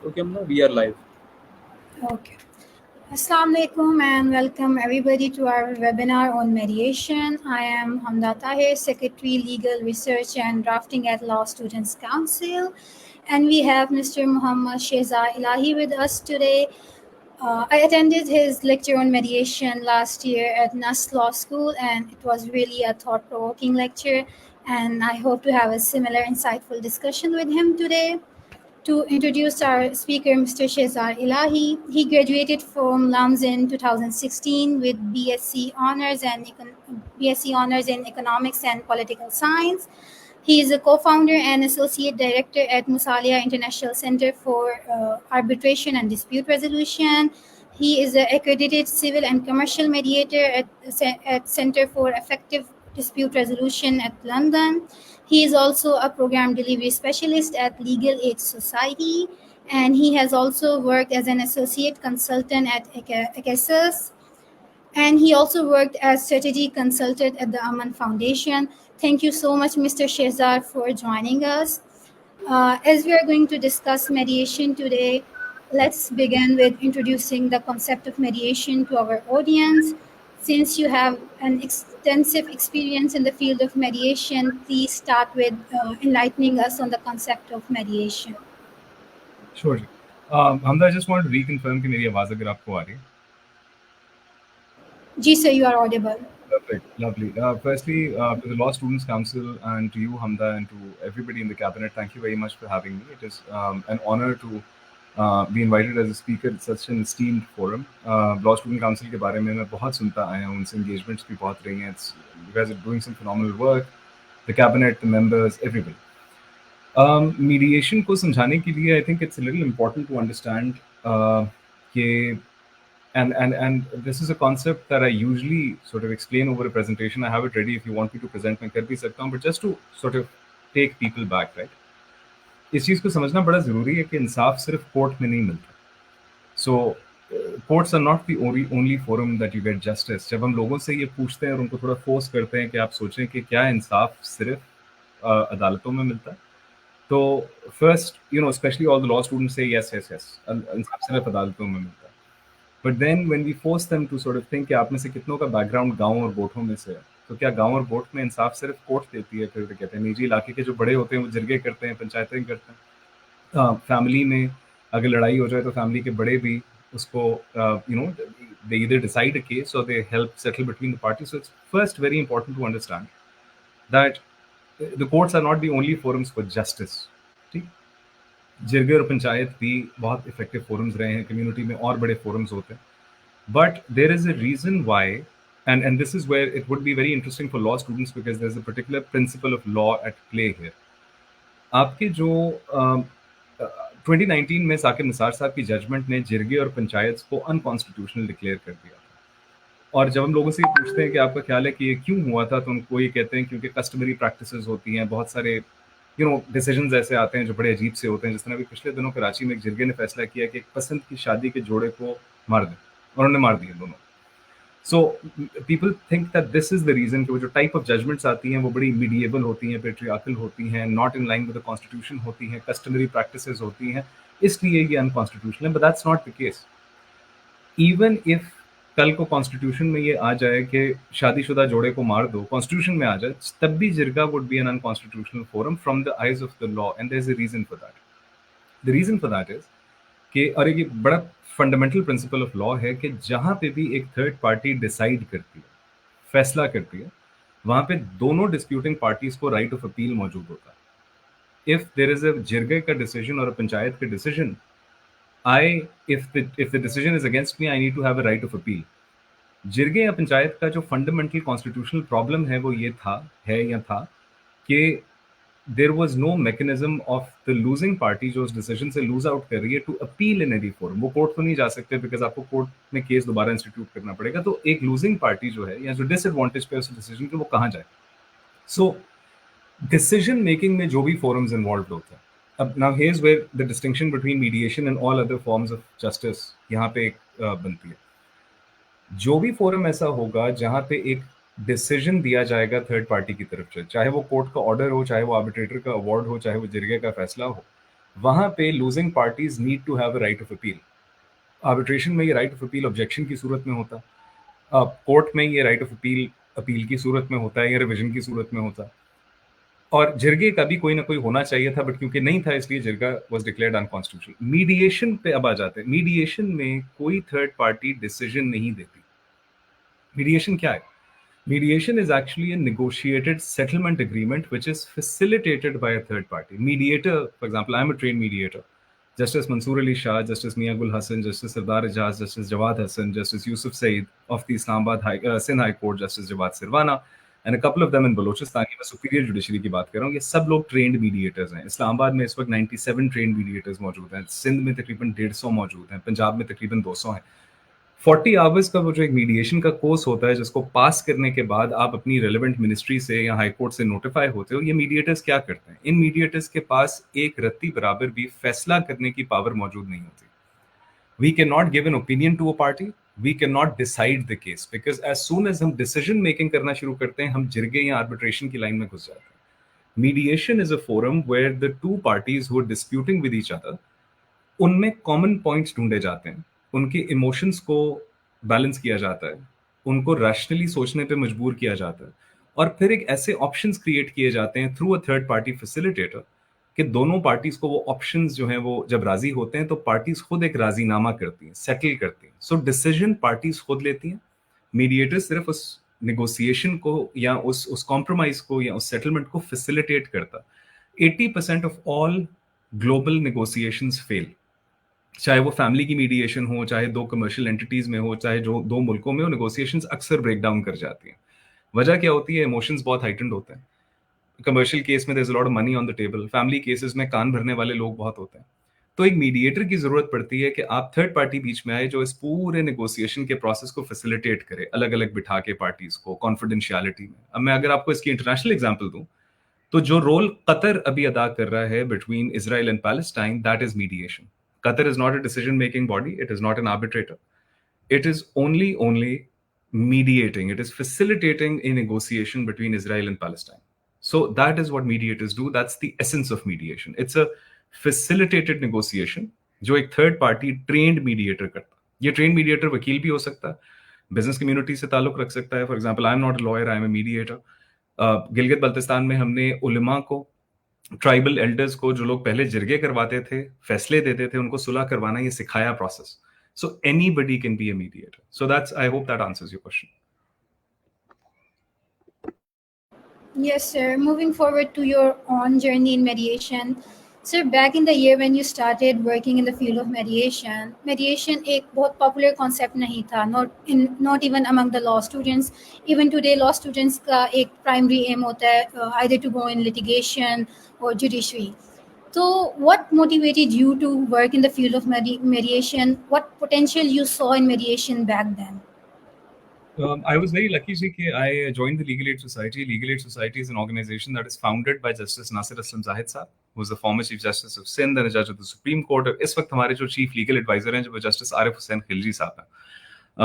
Okay, we are live. Okay. Assalamu alaikum and welcome everybody to our webinar on mediation. I am Hamda Tahir, Secretary Legal Research and Drafting at Law Students Council. And we have Mr. Muhammad Shehzad Ilahi with us today. I attended his lecture on mediation last year at NUS Law School, and it was really a thought provoking lecture. And I hope to have a similar insightful discussion with him today. To introduce our speaker, Mr. Shehzad Ilahi, he graduated from LUMS in 2016 with BSc Honors in Economics and Political Science. He is a co-founder and associate director at Musalia International Center for Arbitration and Dispute Resolution. He is an accredited civil and commercial mediator at Center for Effective Dispute Resolution at London. He is also a program delivery specialist at Legal Aid Society, and he has also worked as an associate consultant at Ekesus, and he also worked as strategy consultant at the Aman Foundation. Thank you so much, Mr. Shehzad, for joining us. As we are going to discuss mediation today, let's begin with introducing the concept of mediation to our audience. Since you have an extensive experience in the field of mediation, please start with enlightening us on the concept of mediation. Sure. Hamda, I just want to reconfirm कि मेरी आवाज अगर आपको आ रही है. Ji sir, you are audible. Perfect, lovely. Firstly, to the Law Students Council and to you, Hamda, and to everybody in the cabinet, thank you very much for having me. It is an honor to be invited as a speaker at such an esteemed forum. Law Student Council के बारे में मैं बहुत सुनता आया हूँ, उनसे engagements भी बहुत रही हैं. You guys are doing some phenomenal work. The cabinet, the members, everybody. Mediation को समझाने के लिए I think it's a little important to understand कि and this is a concept that I usually sort of explain over a presentation. I have it ready if you want me to present. मैं कर भी सकता हूँ, but just to sort of take people back, right? इस चीज़ को समझना बड़ा ज़रूरी है कि इंसाफ सिर्फ कोर्ट में नहीं मिलता. So courts are not the only forum that you get justice. जब हम लोगों से ये पूछते हैं और उनको थोड़ा फोर्स करते हैं कि आप सोचें कि क्या इंसाफ सिर्फ अदालतों में मिलता है, तो first, especially all the law students say yes, इंसाफ सिर्फ अदालतों में मिलता है. But then when we force them to sort of think कि आप में से कितनों का बैकग्राउंड गांव और गोठों में से है, तो क्या गांव और गोठ में इंसाफ सिर्फ कोर्ट देती है? फिर कहते हैं निजी इलाके के जो बड़े होते हैं वो जिरगे करते हैं, पंचायतें करते हैं. फैमिली में अगर लड़ाई हो जाए तो फैमिली के बड़े भी उसको they either decide a case or they help settle between the parties. So it's first very important to understand that the courts are not the only forums for justice. ठीक, जिरगे और पंचायत भी बहुत इफेक्टिव फोरम्स रहे हैं, community में और बड़े forums होते हैं. But there is a reason why, and this is where it would be very interesting for law students because there's a particular principle of law at play here. आपके जो 2019 में साकिब निसार साहब की जजमेंट ने जिरगे और पंचायत को अनकॉन्स्टिट्यूशनल डिक्लेयर कर दिया था. और जब हम लोगों से ये पूछते हैं कि आपका ख्याल है कि ये क्यों हुआ था, तो उनको ये कहते हैं क्योंकि कस्टमरी प्रैक्टिसेस होती हैं, बहुत सारे डिसीजंस ऐसे आते हैं जो बड़े अजीब से होते हैं. जिस तरह अभी पिछले दिनों कराची में एक जिरगे ने फैसला किया कि एक पसंद की शादी के जोड़े को मार दें, और उन्होंने मार दिए दोनों. So people think that this is the reason कि वो जो टाइप ऑफ जजमेंट्स आती हैं वो बड़ी मीडिएबल होती हैं, पेट्रियार्कल होती हैं, not in line with the constitution होती हैं, कस्टमरी प्रैक्टिसेस होती हैं, इसलिए ये अनकॉन्स्टिट्यूशनल है. But that's not the case. Even if कल को कॉन्स्टिट्यूशन में ये आ जाए कि शादीशुदा जोड़े को मार दो, कॉन्स्टिट्यूशन में आ जाए, तब भी jirga would be an unconstitutional forum from the eyes of the law, and there is a reason for that. The reason for that is कि, और एक बड़ा फंडामेंटल प्रिंसिपल ऑफ लॉ है कि जहां पे भी एक थर्ड पार्टी डिसाइड करती है, फैसला करती है, वहां पे दोनों डिस्प्यूटिंग पार्टीज को राइट ऑफ अपील मौजूद होता है. इफ देयर इज अ जिरगे का डिसीजन और अ पंचायत का decision, if the decision is against me, I need to have a right of appeal. जिरगे या पंचायत का जो फंडामेंटल कॉन्स्टिट्यूशनल प्रॉब्लम है वो ये था कि there was no mechanism of the losing party जो उस डिसीजन से लूज आउट कर रही है to appeal in any forum. वो कोर्ट तो नहीं जा सकते बिकॉज आपको कोर्ट में केस दोबारा इंस्टीट्यूट करना पड़ेगा. तो एक लूजिंग पार्टी जो है या जो डिसएडवांटेज पे उस डिसीजन के, वो कहाँ जाए? सो डिसीजन मेकिंग में जो भी फोरम्स इन्वॉल्व होते हैं, अब now here's where the distinction between mediation and all other forms of justice यहाँ पे एक बनती है. जो भी फोरम ऐसा होगा जहां पे एक डिसीजन दिया जाएगा थर्ड पार्टी की तरफ से, चाहे वो कोर्ट का ऑर्डर हो, चाहे वो आर्बिट्रेटर का अवार्ड हो, चाहे वो जिरगे का फैसला हो, वहां पे losing parties need to have a right of appeal. Arbitration में ये राइट ऑफ अपील ऑब्जेक्शन की सूरत में होता, कोर्ट में ये राइट ऑफ अपील अपील की सूरत में होता है या रिविजन की सूरत में होता। और जिरगे का भी कोई ना कोई होना चाहिए था, बट क्योंकि नहीं था इसलिए जिरगा वाज डिक्लेयर्ड अनकॉन्स्टिट्यूशनल। मीडिएशन पे अब आ जाते हैं। मीडिएशन में कोई थर्ड पार्टी डिसीजन नहीं देती। मीडिएशन क्या है? Mediation is actually a negotiated settlement agreement which is facilitated by a third party. Mediator, for example, I'm a trained mediator. Justice Mansoor Ali Shah, Justice Mia Gul Hassan, Justice Sardar Ijaz, Justice Jawad Hassan, Justice Yusuf Saeed of the Sindh High Court, Justice Jawad Sirwana, and a couple of them in Balochistan की मैं superior judiciary की बात कर रहा हूँ। ये सब लोग trained mediators हैं। इस्लामाबाद में इस वक्त 97 trained mediators मौजूद हैं। सिंध में तकरीबन 150 मौजूद हैं। पंजाब में तकरीबन 200 हैं। 40 आवर्स का वो जो एक मीडिएशन का कोर्स होता है, जिसको पास करने के बाद आप अपनी रेलेवेंट मिनिस्ट्री से या हाई कोर्ट से नोटिफाई होते हो, ये मीडिएटर्स क्या करते हैं? इन मीडिएटर्स के पास एक रत्ती बराबर भी फैसला करने की पावर मौजूद नहीं होती। We can not give an opinion to a party, we can not decide the case, because as soon as हम डिसीजन मेकिंग करना शुरू करते हैं, हम जिरगे या आर्बिट्रेशन की लाइन में घुस जाते हैं। Mediation is a forum where the two parties who are disputing with each other, उनमें कॉमन पॉइंट्स ढूंढे जाते हैं, उनके इमोशंस को बैलेंस किया जाता है, उनको रैशनली सोचने पे मजबूर किया जाता है, और फिर एक ऐसे ऑप्शंस क्रिएट किए जाते हैं through a third party facilitator कि दोनों पार्टीज को वो ऑप्शंस जो हैं वो जब राजी होते हैं तो पार्टीज खुद एक राजीनामा करती हैं, सेटल करती हैं। सो डिसीजन पार्टीज खुद लेती हैं। मीडिएटर सिर्फ उस नेगोशिएशन को या उस कॉम्प्रोमाइज को या उस सेटलमेंट को फैसिलिटेट करता। 80% of all global negotiations fail, चाहे वो फैमिली की मीडिएशन हो, चाहे दो कमर्शियल एंटिटीज में हो, चाहे जो दो मुल्कों में हो, नेगोशिएशंस अक्सर ब्रेक डाउन कर जाती हैं। वजह क्या होती है? इमोशंस बहुत हाइटेंड होते हैं। कमर्शियल केस में there is a lot of money on the table, family cases में कान भरने वाले लोग बहुत होते हैं। तो एक मीडिएटर की जरूरत पड़ती है कि आप थर्ड पार्टी बीच में आए जो इस पूरे नेगोशिएशन के प्रोसेस को फैसिलिटेट करे, अलग अलग बिठा के पार्टीज को कॉन्फिडेंशियलिटी में। अब मैं अगर आपको इसकी इंटरनेशनल एग्जांपल दूं, तो जो रोल कतर अभी अदा कर रहा है between Israel and Palestine, that is mediation. Qatar is not a decision making body, it is not an arbitrator. It is only mediating, it is facilitating a negotiation between Israel and Palestine. So that is what mediators do. That's the essence of mediation. It's a facilitated negotiation जो एक third party trend mediator करता है। ये trend mediator वकील भी हो सकता है, बिजनेस कम्युनिटी से ताल्लुक रख सकता है। For example, I am not a lawyer, I am a mediator. Gilgit Baltistan में हमने उलमा को, ट्राइबल एल्डर्स को, जो लोग पहले जिरगे करवाते थे, फैसले देते थे, उनको सुलह करवाना ये सिखाया process. So anybody can be a mediator. So that's, I hope that answers your question. Yes, sir. Moving forward to your own journey in mediation. Sir, back in the year when you started working in the field of mediation, mediation एक बहुत popular concept नहीं था, not even among the law students. Even today, law students का एक primary aim होता है either to go in litigation or judiciary. So, what motivated you to work in the field of mediation? What potential you saw in mediation back then? I was very lucky कि I joined the Legal Aid Society. Legal Aid Society is an organization that is founded by Justice Nasir Aslam Zahid Saab, who was the former Chief Justice of Sindh and a judge of the Supreme Court. और इस वक्त हमारे जो Chief Legal Advisor हैं, जो Justice Arif Hussain Khilji साहब हैं,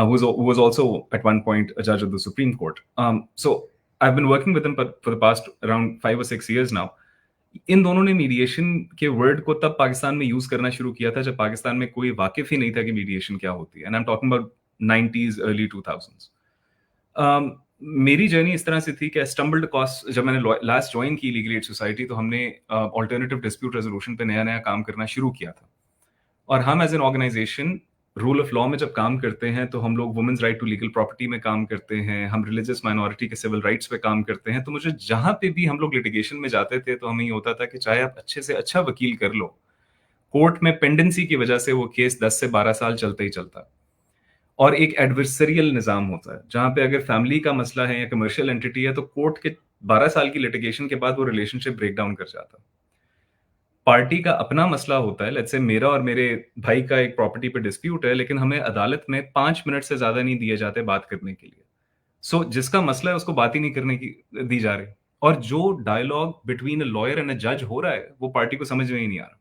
who was also at one point a judge of the Supreme Court. So I've been working with them for the past around 5 or 6 years now. इन दोनों ने mediation के word को तब पाकिस्तान में use करना शुरू किया था जब पाकिस्तान में कोई वाकिफ ही नहीं था कि मीडिएशन क्या होती है। And I am talking about 90s, early 2000s. मेरी जर्नी इस तरह से थी कि स्टम्बल्ड अक्रॉस, जब मैंने लास्ट ज्वाइन की लीगल एड सोसाइटी, तो हमने ऑल्टरनेटिव डिस्प्यूट रेजोल्यूशन पे नया काम करना शुरू किया था। और हम as an organization rule of law में जब काम करते हैं तो हम लोग women's right to legal property में काम करते हैं, हम रिलीजियस माइनॉरिटी के सिविल राइट्स पे काम करते हैं। तो मुझे जहां पे भी हम लोग लिटिगेशन में जाते थे तो हमें ये होता था कि चाहे आप अच्छे से अच्छा वकील कर लो, कोर्ट में पेंडेंसी की वजह से वो केस 10 से 12 साल चलते ही चलता है। और एक एडवर्सरियल निजाम होता है जहां पे अगर फैमिली का मसला है या कमर्शियल एंटिटी है तो कोर्ट के 12 साल की लिटिगेशन के बाद वो रिलेशनशिप ब्रेक डाउन कर जाता है। पार्टी का अपना मसला होता है, लेट्स से मेरा और मेरे भाई का एक प्रॉपर्टी पे डिस्प्यूट है, लेकिन हमें अदालत में 5 मिनट से ज्यादा नहीं दिए जाते बात करने के लिए। सो जिसका मसला है उसको बात ही नहीं करने की दी जा रही, और जो dialogue between a lawyer and a जज हो रहा है वो पार्टी को समझ में ही नहीं आ रहा।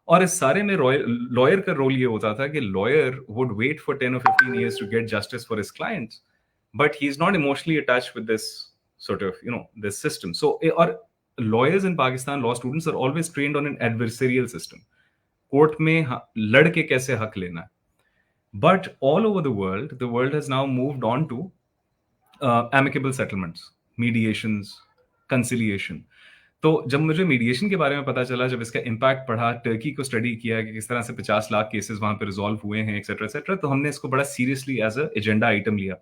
और इस सारे में लॉयर का रोल ये होता था कि lawyer would wait for 10 or 15 years to get justice for his clients, but he is not emotionally attached with this sort of this system. So और lawyers in Pakistan, law students are always trained on an adversarial system. Court में लड़ के कैसे हक लेना है. But all over the world has now moved on to amicable settlements, mediations, conciliation. तो जब मुझे मीडिएशन के बारे में पता चला, जब इसका इम्पैक्ट पढ़ा, टर्की को स्टडी किया कि किस तरह से 50 लाख केसेस वहां पे रिजॉल्व हुए हैं, एक्सेट्रा, तो हमने इसको बड़ा seriously as an agenda item लिया.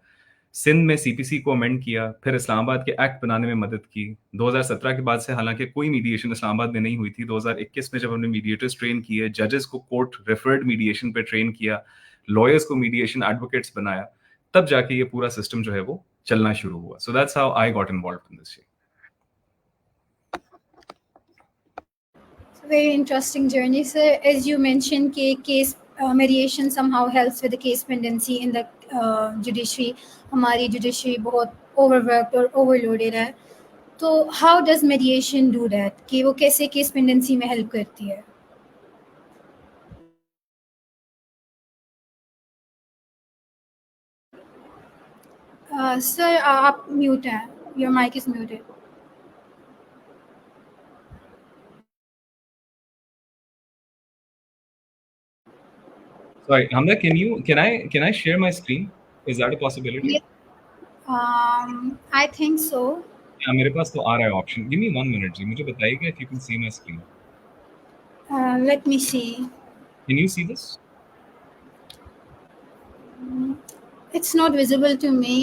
सिंध में सीपीसी को अमेंड किया, फिर इस्लामाबाद के एक्ट बनाने में मदद की. 2017 के बाद से हालांकि कोई मीडिएशन इस्लामाबाद में नहीं हुई थी. 2021 में जब हमने मीडिएटर्स ट्रेन किए, जजेस को कोर्ट रेफर्ड मीडिएशन पे ट्रेन किया, लॉयर्स को मीडिएशन एडवोकेट्स बनाया, तब जाके ये पूरा सिस्टम जो है वो चलना शुरू हुआ. So that's how I got involved in this. Very interesting journey, sir. As you mentioned, case mediation somehow helps with the case pendency in the judiciary. हमारी judiciary बहुत overworked और overloaded है. तो how does mediation do that? कि वो कैसे case pendency में help करती है? Sir, आप mute हैं. Your mic is muted. Sorry, Hamza, can I share my screen? Is that a possibility? Yeah. I think so. हाँ, मेरे पास तो आ रहा है ऑप्शन. Give me 1 minute जी, मुझे बताइएगा if you can see my screen. Let me see. Can you see this? It's not visible to me,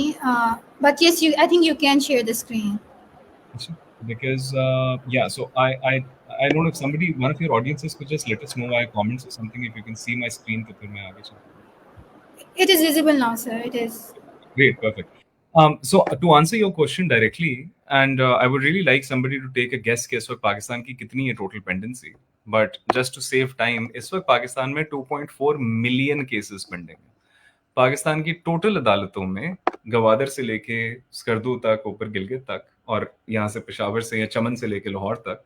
but yes, I think you can share the screen. Because yeah, so I don't know if one of your audiences could just let us know via comments or something if you can see my screen. तो फिर मैं आगे चलूँ. It is visible now, sir. It is. Great, perfect. So to answer your question directly, and I would really like somebody to take a guess कि इस वक्त पाकिस्तान की कितनी है total pendency. But just to save time, इस वक्त पाकिस्तान में 2.4 million cases pending है. पाकिस्तान की टोटल अदालतों में गवादर से लेके स्कर्दू तक, ऊपर गिलगित तक, और यहाँ से पेशावर से या चमन से लेके लाहौर तक,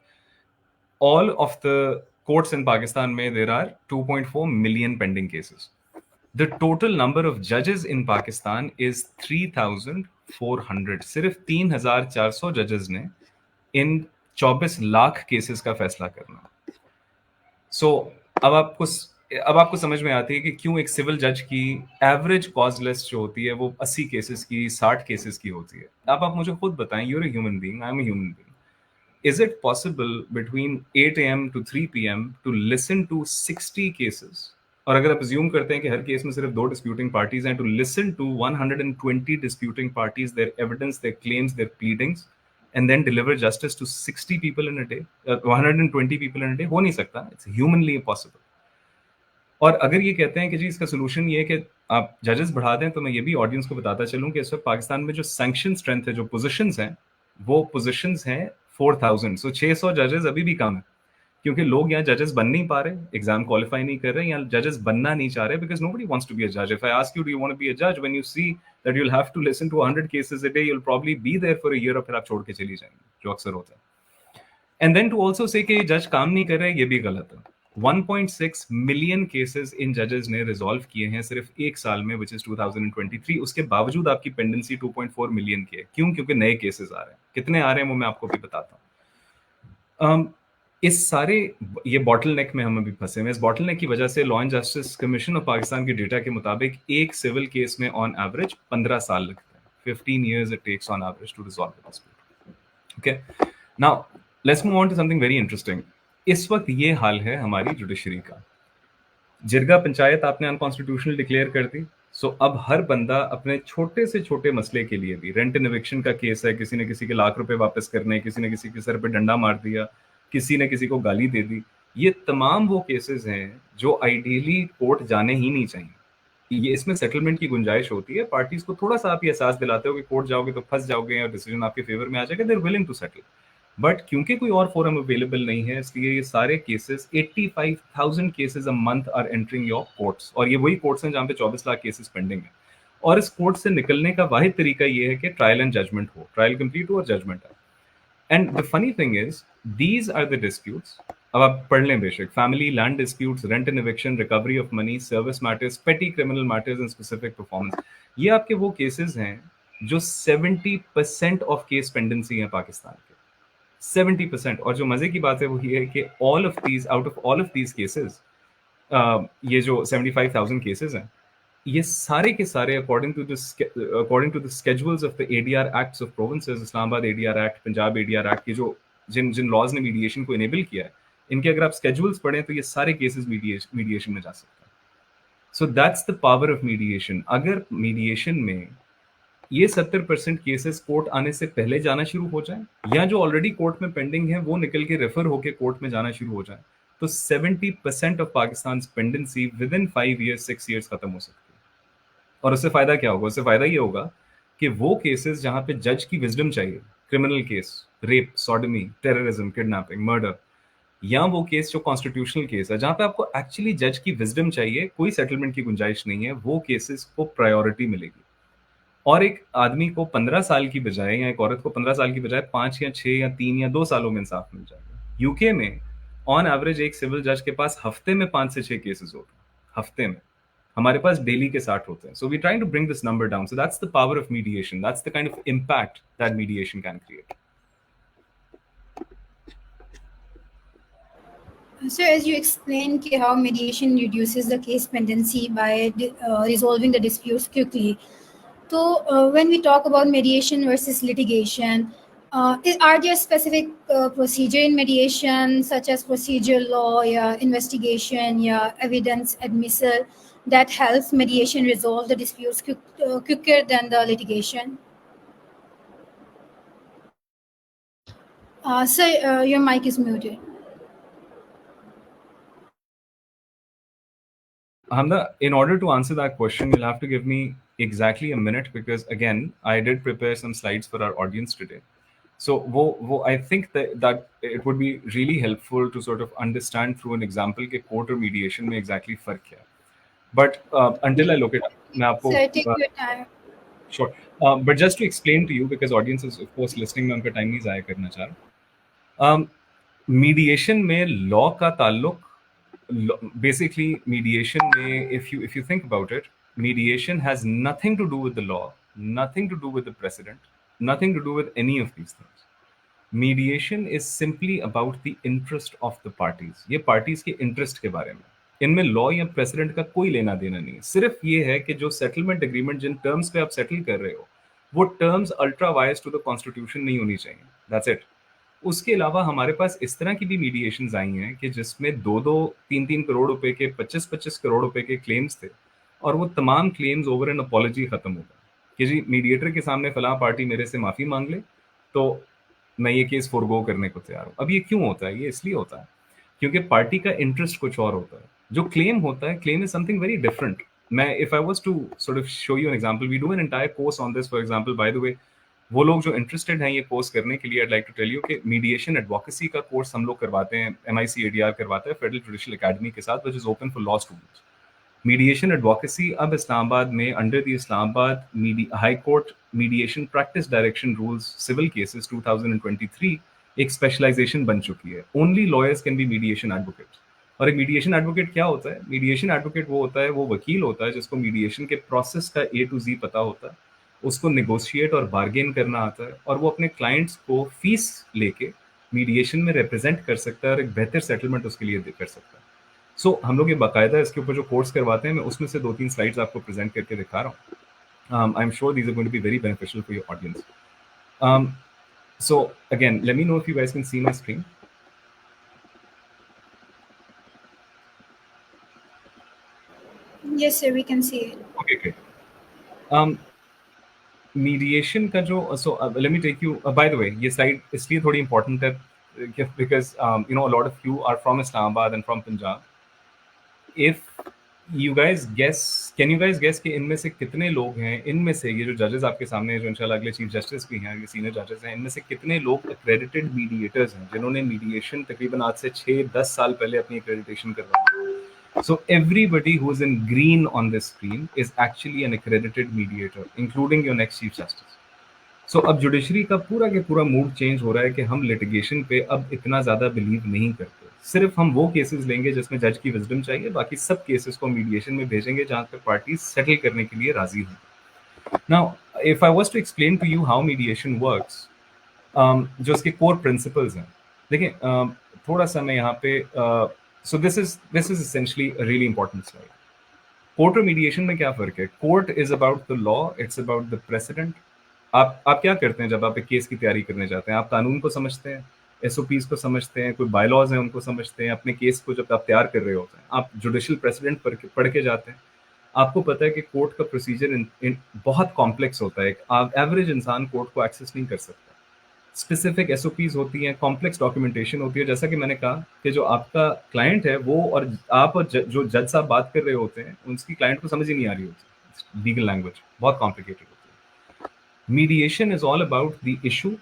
all of the courts in Pakistan में there are 2.4 million pending cases. The total number of judges in Pakistan is 3,400. सिर्फ 3,400 जजेस ने इन 24 लाख केसेस का फैसला करना. So अब आपको समझ में आती है कि क्यों एक सिविल जज की एवरेज कॉज लिस्ट जो होती है वो 80 केसेस की, 60 केसेस की होती है. अब आप मुझे खुद बताएं, you're a human being, I am a human being. Is it possible between 8 a.m. to 3 p.m. to listen to 60 cases? और अगर आप assume करते हैं कि हर केस में सिर्फ 2 disputing parties हैं, to listen to 120 disputing parties, their evidence, their claims, their pleadings, and then deliver justice to 60 people in a day, 120 people in a day, हो नहीं सकता. It's humanly impossible. और अगर ये कहते हैं कि जी इसका सोल्यूशन ये है कि आप जजेस बढ़ा दें, तो मैं ये भी ऑडियंस को बताता चलूं कि इस वक्त पाकिस्तान में जो सैंक्शन स्ट्रेंथ है, जो पोजीशंस हैं, वो पोजीशंस हैं 4,000. सो 600 जजेस अभी भी कम है, क्योंकि लोग यहाँ जजेस बन नहीं पा रहे, एग्जाम क्वालिफाई नहीं कर रहे, या जजेस बनना नहीं चाह रहे, because nobody wants to be a जज. If I ask you do you want to be a जज, when you see that you will have to listen to 100 cases a day, you will probably be there for a year और फिर आप छोड़ के चली जाएंगे, जो अक्सर होता है. And then to also say कि जज काम नहीं कर रहे, ये भी गलत है. 1.6 मिलियन केसेस इन जजेस ने रिजॉल्व किए हैं सिर्फ एक साल में, विच इज 2023. उसके बावजूद आपकी पेंडेंसी 2.4 मिलियन की है. क्यों? क्योंकि नए केसेस आ रहे हैं. कितने आ रहे हैं वो मैं आपको भी बताता हूँ. इस सारे ये बॉटल नेक में हम अभी फंसे हैं. इस बॉटल नेक की वजह से law and justice commission of Pakistan के डेटा के मुताबिक एक सिविल केस में ऑन एवरेज 15 साल लगता है. 15 years it takes on average to resolve the dispute. Okay, now let's move on to something very interesting. इस वक्त ये हाल है हमारी जुडिशरी का. जिरगा पंचायत आपने अनकॉन्स्टिट्यूशनल डिक्लेयर कर दी. सो अब हर बंदा अपने छोटे से छोटे मसले के लिए भी, रेंट एंड एविक्शन का केस है, किसी ने किसी के लाख रुपए वापस करने, किसी ने किसी के सर पे डंडा मार दिया, किसी ने किसी को गाली दे दी, ये तमाम वो केसेस हैं जो आइडियली कोर्ट जाने ही नहीं चाहिए. ये इसमें सेटलमेंट की गुंजाइश होती है. पार्टीज को थोड़ा सा आप ये एहसास दिलाते हो कि कोर्ट जाओगे तो फंस जाओगे और डिसीजन आपके फेवर में आ जाएगा, they are willing to settle. But क्योंकि कोई और फोरम अवेलेबल नहीं है, इसलिए ये सारे cases, 85,000 cases a month are entering your courts. और ये वही कोर्ट्स हैं जहाँ पे 24 लाख केसेस पेंडिंग है. और इस कोर्ट से निकलने का वाहिद तरीका ये है कि ट्रायल एंड जजमेंट हो, ट्रायल कंप्लीट हो और जजमेंट आए. And the funny thing is, these are the disputes. अब आप पढ़ लें बेशक, family, land disputes, rent and eviction, recovery of money, service matters, petty criminal matters and specific performance. ये आपके वो केसेस हैं जो 70% ऑफ केस पेंडेंसी है पाकिस्तान के. 70%। और जो मजे की बात है वो ये है कि out of all of these cases, ये जो 75,000 केसेस हैं, ये सारे के सारे according to the schedules of the ADR acts of provinces, Islamabad ADR act, Punjab ADR act, ये जो जिन जिन लॉज ने मीडिएशन को इनेबल किया है, इनके अगर आप स्केड्यूल्स पढ़ें तो ये सारे केसेस मीडिएशन में जा सकते हैं। So that's the power of mediation. अगर मीडिएशन में ये 70% केसेस कोर्ट आने से पहले जाना शुरू हो जाए, या जो ऑलरेडी कोर्ट में पेंडिंग है वो निकल के रेफर होके कोर्ट में जाना शुरू हो जाए, तो 70% of Pakistan pendency with in 5 years 6 years खत्म हो सकती है। और उससे फायदा क्या होगा? उससे फायदा ये होगा कि वो केसेस जहां पे जज की विजडम चाहिए, criminal case, rape, सॉडमी, terrorism, kidnapping, murder, या वो केस जो कॉन्स्टिट्यूशनल केस है जहां पे आपको एक्चुअली जज की विजडम चाहिए, कोई सेटलमेंट की गुंजाइश नहीं है, वो केसेस को प्रायोरिटी मिलेगी। और एक आदमी को 15 साल की बजाय, या एक औरत को 15 साल की बजाय 5 या 6 या 3 या 2 सालों में इंसाफ मिल जाएगा। यूके में ऑन एवरेज एक सिविल जज के पास हफ्ते में 5 से 6 केसेस होते हैं, हफ्ते में। हमारे पास डेली के 60 होते हैं। So we trying to bring this number down. So that's the power of mediation, that's the kind of impact that mediation can create. So, as you explained how mediation reduces the case pendency by resolving the disputes quickly. So, when we talk about mediation versus litigation, are there specific procedure in mediation, such as procedure law, investigation, evidence admissal, that helps mediation resolve the disputes quicker than the litigation? Sir, your mic is muted. Hamda, in order to answer that question, you'll have to give me exactly a minute, because again, I did prepare some slides for our audience today. So I think that it would be really helpful to sort of understand through an example कि court और mediation में exactly फर्क क्या है. But until I look it up, मैं आपको Sir, take your time. Sure. But just to explain to you, because audience is of course listening, मैं उनका time नहीं ज़ाया करना चाह रहा. Mediation में law का ताल्लुक, basically mediation में, if you think about it, mediation has nothing to do with the law, nothing to do with the precedent, nothing to do with any of these things. Mediation is simply about the interest of the parties. ये parties के interest के बारे में, इनमें law या precedent का कोई लेना देना नहीं है। सिर्फ ये है कि जो settlement agreement जिन terms पे आप settle कर रहे हो, वो terms ultra wise to the constitution नहीं होनी चाहिए। That's it. उसके अलावा हमारे पास इस तरह की भी मीडिएशंस आई हैं कि जिसमें 2-2, 3-3 करोड़ रुपए के, 25-25 करोड़ रुपए के क्लेम्स थे, और वो तमाम क्लेम्स ओवर एन अपॉलजी खत्म हो गए कि जी मीडिएटर के सामने फलां पार्टी मेरे से माफी मांग ले तो मैं ये केस फॉरगो करने को तैयार हूँ। अब ये क्यों होता है? ये इसलिए होता है क्योंकि पार्टी का इंटरेस्ट कुछ और होता है। जो क्लेम होता है, claim is something very different. मैं if I was to sort of show you an example, we do an entire course on this. For example, by the way, वो लोग जो इंटरेस्टेड हैं ये कोर्स करने के लिए, I'd like to tell you कि मीडिएशन एडवोकेसी का कोर्स हम लोग करवाते हैं, MIC ADR करवाता है फेडरल जुडिशियल एकेडमी के साथ, which is open for law students. Mediation advocacy अब इस्लामाबाद में under the Islamabad high court mediation practice direction rules civil cases 2023 एक स्पेशलाइजेशन बन चुकी है। Only lawyers can be mediation advocate. और एक मीडिएशन एडवोकेट क्या होता है? मीडिएशन एडवोकेट वो होता है, वो वकील होता है जिसको मीडिएशन के प्रोसेस का A to Z पता होता है, उसको नेगोशिएट और बार्गेन करना आता है, और वो अपने क्लाइंट्स को फीस लेके मीडिएशन में रिप्रेजेंट कर सकता है और एक बेहतर सेटलमेंट उसके लिए कर सकता है। सो हम लोग ये बाकायदा इसके ऊपर जो कोर्स करवाते हैं, मैं उसमें से 2-3 स्लाइड्स आपको प्रेजेंट करके दिखा रहा हूँ। I am sure these are going to be very beneficial for your audience. So again, let me know if you guys can see my screen. Yes, sir, we can see it. Okay, great. Mediation का जो, so let me take you, by the way ये slide इसलिए थोड़ी important है because you know a lot of you are from Islamabad and from Punjab. If you guys guess, can you guys guess कि इनमें से कितने लोग हैं, इनमें से ये जो जजेस आपके सामने हैं, जो इंशाल्लाह अगले चीफ जस्टिस भी हैं, ये सीनियर जजेस हैं, इनमें से कितने लोग एक्रेडिटेड मीडिएटर्स हैं जिन्होंने मीडिएशन तकरीबन आज से 6-10 साल पहले अपनी एक्रेडिटेशन करवाई? So everybody who is in green on this screen is actually an accredited mediator, including your next Chief Justice. So अब जुडिशरी का पूरा के पूरा मूड चेंज हो रहा है कि हम लिटिगेशन पे अब इतना ज़्यादा बिलीव नहीं करते। सिर्फ हम वो केसेस लेंगे जिसमें जज की विजडम चाहिए, बाकी सब केसेस को मीडिएशन में भेजेंगे जहाँ पे पार्टीज सेटल करने के लिए राजी हों। Now, if I was to explain to you how mediation works, जो उसके कोर प्रिंसिपल्स हैं। देखिए थोड़ा सा मैं यहाँ पे so this is essentially really important slide. Court और मीडिएशन में क्या फर्क है? Court is about the law, it's about the president. आप क्या करते हैं जब आप एक केस की तैयारी करने जाते हैं? आप कानून को समझते हैं, एसओपीज को समझते हैं, कोई बायलॉज हैं उनको समझते हैं। अपने केस को जब आप तैयार कर रहे होते हैं, आप जुडिशियल प्रेसिडेंट पढ़ के जाते हैं। आपको पता है कि कोर्ट का प्रोसीजर इन बहुत कॉम्प्लेक्स होता है। एवरेज इंसान कोर्ट को एक्सेस नहीं कर सकता। स्पेसिफिक एसओपीज होती हैं, कॉम्प्लेक्स डॉक्यूमेंटेशन होती है। जैसा कि मैंने कहा कि जो आपका क्लाइंट है वो और आप और जो जज साहब बात कर रहे होते हैं, उनकी क्लाइंट को समझ ही नहीं आ रही होती लीगल लैंग्वेज, बहुत कॉम्प्लिकेटेड होती है। Mediation is all about the issue,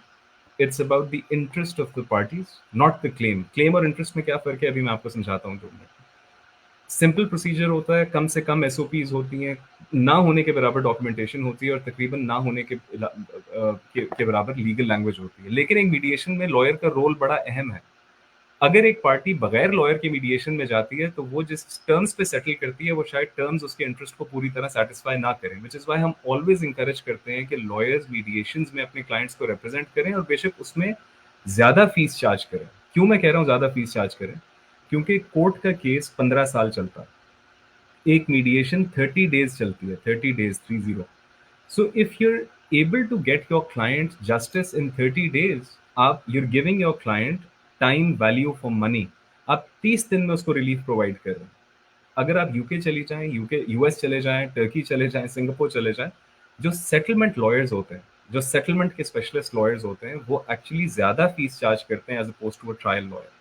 it's about the interest of the parties, not the claim. Claim और इंटरेस्ट में क्या फर्क है, अभी मैं आपको समझाता हूँ 2 मिनट। सिंपल प्रोसीजर होता है, कम से कम एसओपीज होती हैं, ना होने के बराबर डॉक्यूमेंटेशन होती है और तकरीबन ना होने के बराबर लीगल लैंग्वेज होती है। लेकिन एक मीडिएशन में लॉयर का रोल बड़ा अहम है। अगर एक पार्टी बगैर लॉयर के मीडिएशन में जाती है तो वो जिस टर्म्स पे सेटल करती है वो शायद टर्म्स उसके इंटरेस्ट को पूरी तरह सेटिस्फाई ना करें, विच इज वाई हम ऑलवेज इंकरेज करते हैं कि लॉयर्स मीडिएशन में अपने क्लाइंट्स को रिप्रेजेंट करें और बेशक उसमें ज्यादा फीस चार्ज करें। क्यों मैं कह रहा हूँ ज्यादा फीस चार्ज करें? क्योंकि कोर्ट का केस 15 साल चलता है, एक मीडिएशन 30 डेज चलती है, 30 days 30। So if you are able to get your client justice in 30 days, आप you are giving your client time value for money. आप 30 दिन में उसको रिलीफ प्रोवाइड कर रहे हैं। अगर आप यूके चली जाएं, यूएस चले जाएं, टर्की चले जाएं, सिंगापुर चले जाएं, जो सेटलमेंट लॉयर्स होते हैं, जो सेटलमेंट के स्पेशलिस्ट लॉयर्स होते हैं, वो एक्चुअली ज्यादा फीस चार्ज करते हैं as oppose to a trial lawyer.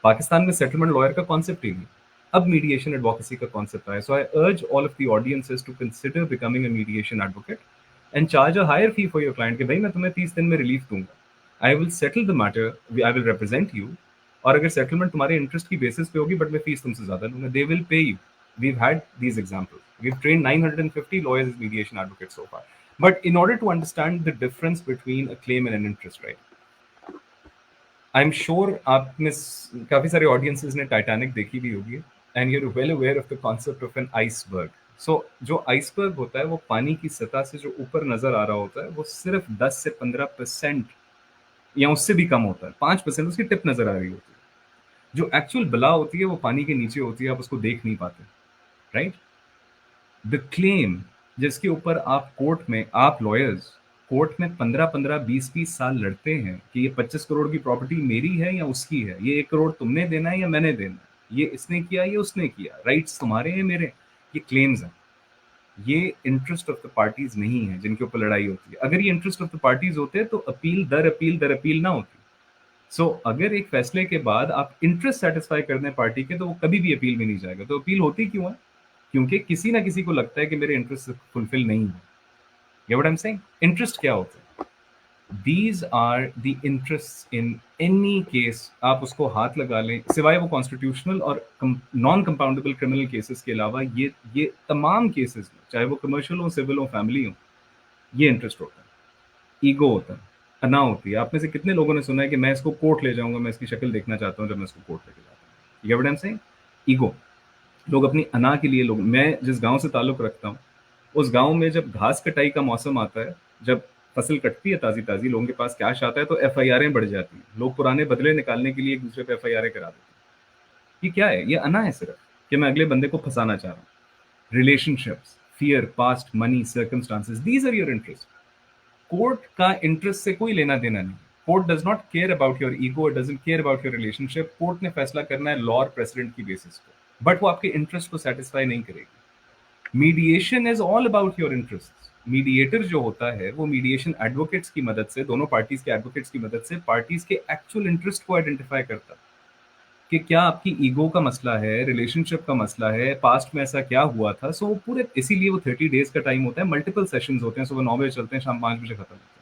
Pakistan में सेटलमेंट लॉयर का कॉन्सेप्ट ही नहीं, अब मीडिएशन एडवोकेसी का कॉन्सेप्ट आया। So I urge all of the audiences to consider becoming a mediation advocate and charge a higher fee for your client कि भाई मैं तुम्हें 30 दिन में रिलीफ दूंगा, I will settle the matter, I will represent you, और अगर settlement तुम्हारे इंटरेस्ट की बेसिस पे होगी बट मैं फीस तुमसे ज्यादा लूंगा, they will pay you. We've had these examples. We've trained 950 lawyers as mediation advocates so far. But in order to understand the difference between a claim and an interest, right? I'm sure आप में काफी सारे audiences ने Titanic देखी भी होगी and you're well aware of the concept of an iceberg. So जो iceberg होता है वो पानी की सतह से जो ऊपर नजर आ रहा होता है वो सिर्फ 10 से 15% या उससे भी कम होता है, 5% उसकी टिप नजर आ रही होती है। जो एक्चुअल बला होती है वो पानी के नीचे होती है, आप उसको देख नहीं पाते, राइट? द क्लेम जिसके ऊपर आप कोर्ट में, आप लॉयर्स कोर्ट में 15-15 20-20 साल लड़ते हैं कि ये 25 करोड़ की प्रॉपर्टी मेरी है या उसकी है, ये 1 करोड़ तुमने देना है या मैंने देना है, ये इसने किया ये उसने किया, राइट्स तुम्हारे हैं मेरे, ये क्लेम्स हैं। ये इंटरेस्ट ऑफ द पार्टीज नहीं है जिनके ऊपर लड़ाई होती है। अगर ये इंटरेस्ट ऑफ द पार्टीज होते तो अपील दर अपील ना होती। सो अगर एक फैसले के बाद आप इंटरेस्ट सेटिस्फाई कर दें पार्टी के तो वो कभी भी अपील में नहीं जाएगा। तो अपील होती क्यों है? क्योंकि किसी ना किसी को लगता है कि मेरे इंटरेस्ट फुलफिल नहीं है। ये what I am saying. Interest क्या होता है? These are the interest in any case. आप उसको हाथ लगा लें, सिवाय वो कॉन्स्टिट्यूशनल और नॉन कंपाउंडेबल क्रिमिनल केसेस के अलावा, ये तमाम केसेस में, चाहे वो कमर्शियल हो, सिविल हो, फैमिली हो, ये इंटरेस्ट होता है, ईगो होता है, अना होती है। आप में से कितने लोगों ने सुना है कि मैं इसको कोर्ट ले जाऊंगा, मैं इसकी शक्ल देखना चाहता हूं जब मैं इसको कोर्ट लेके जाता हूँ? ये what I am saying. Ego. लोग अपनी अना के लिए, लोग, मैं जिस गांव से ताल्लुक रखता हूँ उस गांव में जब घास कटाई का मौसम आता है, जब फसल कटती है ताजी ताजी, लोगों के पास कैश आता है तो एफआईआरें बढ़ जाती हैं। लोग पुराने बदले निकालने के लिए एक दूसरे पे एफआईआरें करा देते हैं। ये क्या है? ये अना है सिर्फ कि मैं अगले बंदे को फंसाना चाह रहा हूँ। Relationships, fear, past, money, circumstances, these are your interest. Court का इंटरेस्ट से कोई लेना देना नहीं। Court does not care about your ego, it doesn't care about your relationship. Court ने फैसला करना है लॉ और प्रेसिडेंट की बेसिस पे, बट वो आपके इंटरेस्ट को सेटिस्फाई नहीं करेगी। Mediation is all about your interest. Mediator जो होता है वो मीडिएशन एडवोकेट्स की मदद से, दोनों पार्टीज के एडवोकेट्स की मदद से, पार्टीज के एक्चुअल इंटरेस्ट को आइडेंटिफाई करता है कि क्या आपकी ईगो का मसला है, रिलेशनशिप का मसला है, पास्ट में ऐसा क्या हुआ था। सो वो पूरे, इसीलिए वो 30 डेज का टाइम होता है, मल्टीपल सेशंस होते हैं, सुबह 9 बजे चलते हैं, शाम 5 बजे खत्म होते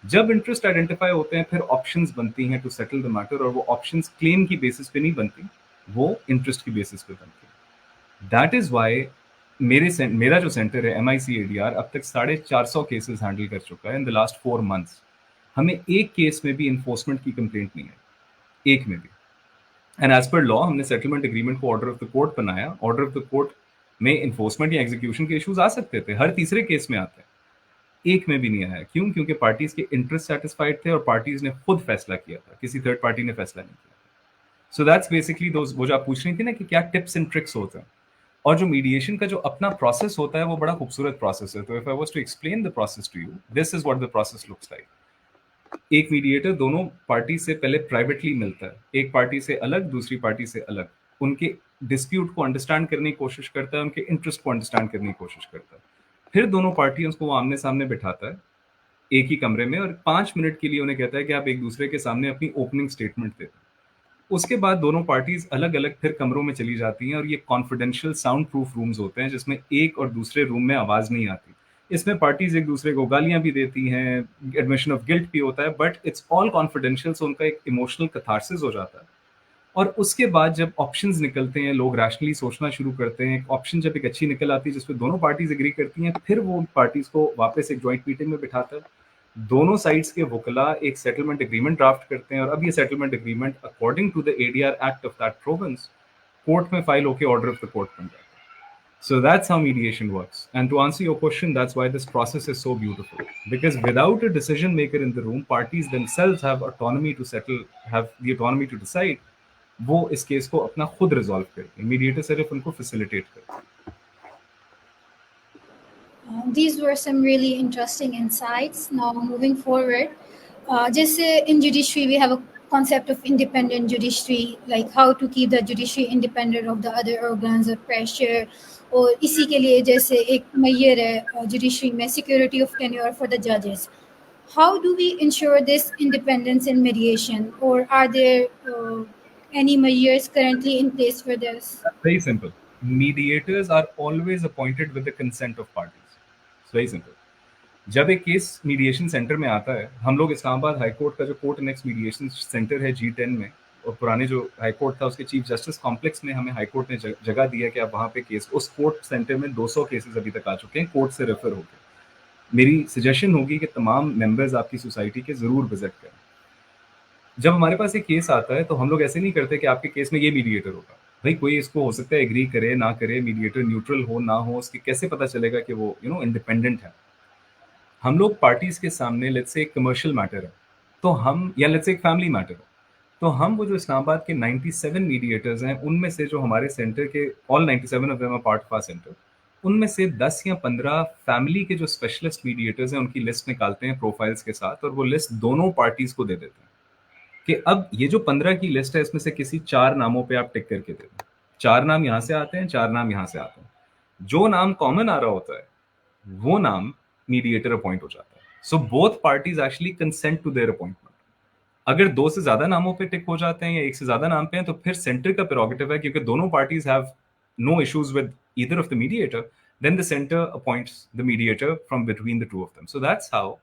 हैं। जब इंटरेस्ट आइडेंटिफाई होते हैं फिर ऑप्शंस बनती हैं टू सेटल द मैटर, और वो ऑप्शंस क्लेम की बेसिस पे नहीं बनती, वो इंटरेस्ट की बेसिस पे बनती है। दैट इज वाई मेरा जो सेंटर है MICADR अब तक 450 केसेस हैंडल कर चुका है इन द लास्ट 4 मंथ्स। हमें एक केस में भी इन्फोर्समेंट की कंप्लेंट नहीं है, एक में भी। एंड एज पर लॉ हमने सेटलमेंट एग्रीमेंट को ऑर्डर ऑफ द कोर्ट बनाया। ऑर्डर ऑफ द कोर्ट में इन्फोर्समेंट या एग्जीक्यूशन के इश्यूज आ सकते थे, हर तीसरे केस में आते हैं। एक में भी नहीं आया। क्यों? क्योंकि पार्टीज के इंटरेस्ट सेटिस्फाइड थे और पार्टीज ने खुद फैसला किया था, किसी थर्ड पार्टी ने फैसला नहीं किया। सो दैट्स बेसिकली दोज, वो जो आप पूछ रही थी ना कि क्या टिप्स एंड ट्रिक्स होते हैं, और जो मीडिएशन का जो अपना प्रोसेस होता है वो बड़ा खूबसूरत प्रोसेस है। तो if I was to explain the process to you, this is what the process looks like. एक मीडिएटर दोनों पार्टी से पहले प्राइवेटली मिलता है, एक पार्टी से अलग, दूसरी पार्टी से अलग, उनके डिस्प्यूट को अंडरस्टैंड करने की कोशिश करता है, उनके इंटरेस्ट को अंडरस्टैंड करने की कोशिश करता है। फिर दोनों पार्टियों को आमने सामने बिठाता है एक ही कमरे में, और 5 मिनट के लिए उन्हें कहता है कि आप एक दूसरे के सामने अपनी ओपनिंग स्टेटमेंट देते हैं। उसके बाद दोनों पार्टीज अलग अलग फिर कमरों में चली जाती हैं, और ये कॉन्फिडेंशियल साउंड प्रूफ रूम्स होते हैं जिसमें एक और दूसरे रूम में आवाज नहीं आती। इसमें पार्टीज एक दूसरे को गालियां भी देती हैं, एडमिशन ऑफ गिल्ट भी होता है, बट इट्स ऑल कॉन्फिडेंशियल, सो उनका एक इमोशनल कथारसिस हो जाता है। और उसके बाद जब ऑप्शंस निकलते हैं, लोग रैशनली सोचना शुरू करते हैं, ऑप्शन जब एक अच्छी निकल आती है जिसपे दोनों पार्टीज एग्री करती हैं, फिर वो पार्टीज को वापस एक जॉइंट मीटिंग में बिठाता है। दोनों साइड्स के वकला एक सेटलमेंट एग्रीमेंट ड्राफ्ट करते हैं, और अब ये settlement agreement according to the ADR act of that province court में फाइल होकर ऑर्डर ऑफ द कोर्ट बन जाता है। So that's how mediation works. And to answer your question, that's why this process is so beautiful. Because without a decision maker in the room, parties themselves have autonomy to settle, have the autonomy to decide. वो इस case को अपना खुद resolve करते हैं, mediator सिर्फ उनको facilitate करते हैं। These were some really interesting insights. Now, moving forward, just in judiciary, we have a concept of independent judiciary, like how to keep the judiciary independent of the other organs of pressure. और इसी के लिए जैसे एक मैयर है judiciary में security of tenure for the जजेस. How do we ensure this independence in mediation, or are there any measures currently in place for this? Very simple. Mediators are always appointed with the consent of parties. It's very simple. जब एक case mediation centre में आता है, हम लोग Islamabad high court का जो court next mediation centre है G10 में, और पुराने जो हाई कोर्ट था उसके चीफ जस्टिस कॉम्प्लेक्स में हमें हाई कोर्ट ने जगह दी है कि आप वहाँ पे केस, उस कोर्ट सेंटर में 200 केसेस अभी तक आ चुके हैं कोर्ट से रेफर होकर। मेरी सजेशन होगी कि तमाम मेंबर्स आपकी सोसाइटी के जरूर विजिट करें। जब हमारे पास एक केस आता है तो हम लोग ऐसे नहीं करते कि आपके केस में ये मीडिएटर होगा। भाई कोई इसको हो सकता है एग्री करे ना करे, मीडिएटर न्यूट्रल हो ना हो, उसकी कैसे पता चलेगा कि वो इंडिपेंडेंट है। हम लोग पार्टीज के सामने लेट्स से एक कमर्शियल मैटर है तो हम, या लेट्स से एक फैमिली मैटर है, तो हम वो जो इस्लामाबाद के 97 मीडिएटर्स हैं उनमें से जो हमारे सेंटर के all 97 of them are part of our centre, उनमें से 10 या 15 फैमिली के जो स्पेशलिस्ट मीडिएटर्स हैं उनकी लिस्ट निकालते हैं प्रोफाइल्स के साथ, और वो लिस्ट दोनों पार्टीज को दे देते हैं कि अब ये जो 15 की लिस्ट है इसमें से किसी 4 नामों पे आप टिक करके दे दें। 4 नाम यहाँ से आते हैं, 4 नाम यहाँ से आते हैं। जो नाम कॉमन आ रहा होता है वो नाम मीडिएटर अपॉइंट हो जाता है। So both parties actually consent to their appointment. अगर 2 से ज्यादा नामों पे टिक हो जाते हैं या 1 से ज्यादा नाम पे हैं तो फिर सेंटर का प्रेरोगेटिव है, क्योंकि दोनों parties have no issues with either of the mediator, then the center appoints the mediator from between the two of them. So that's how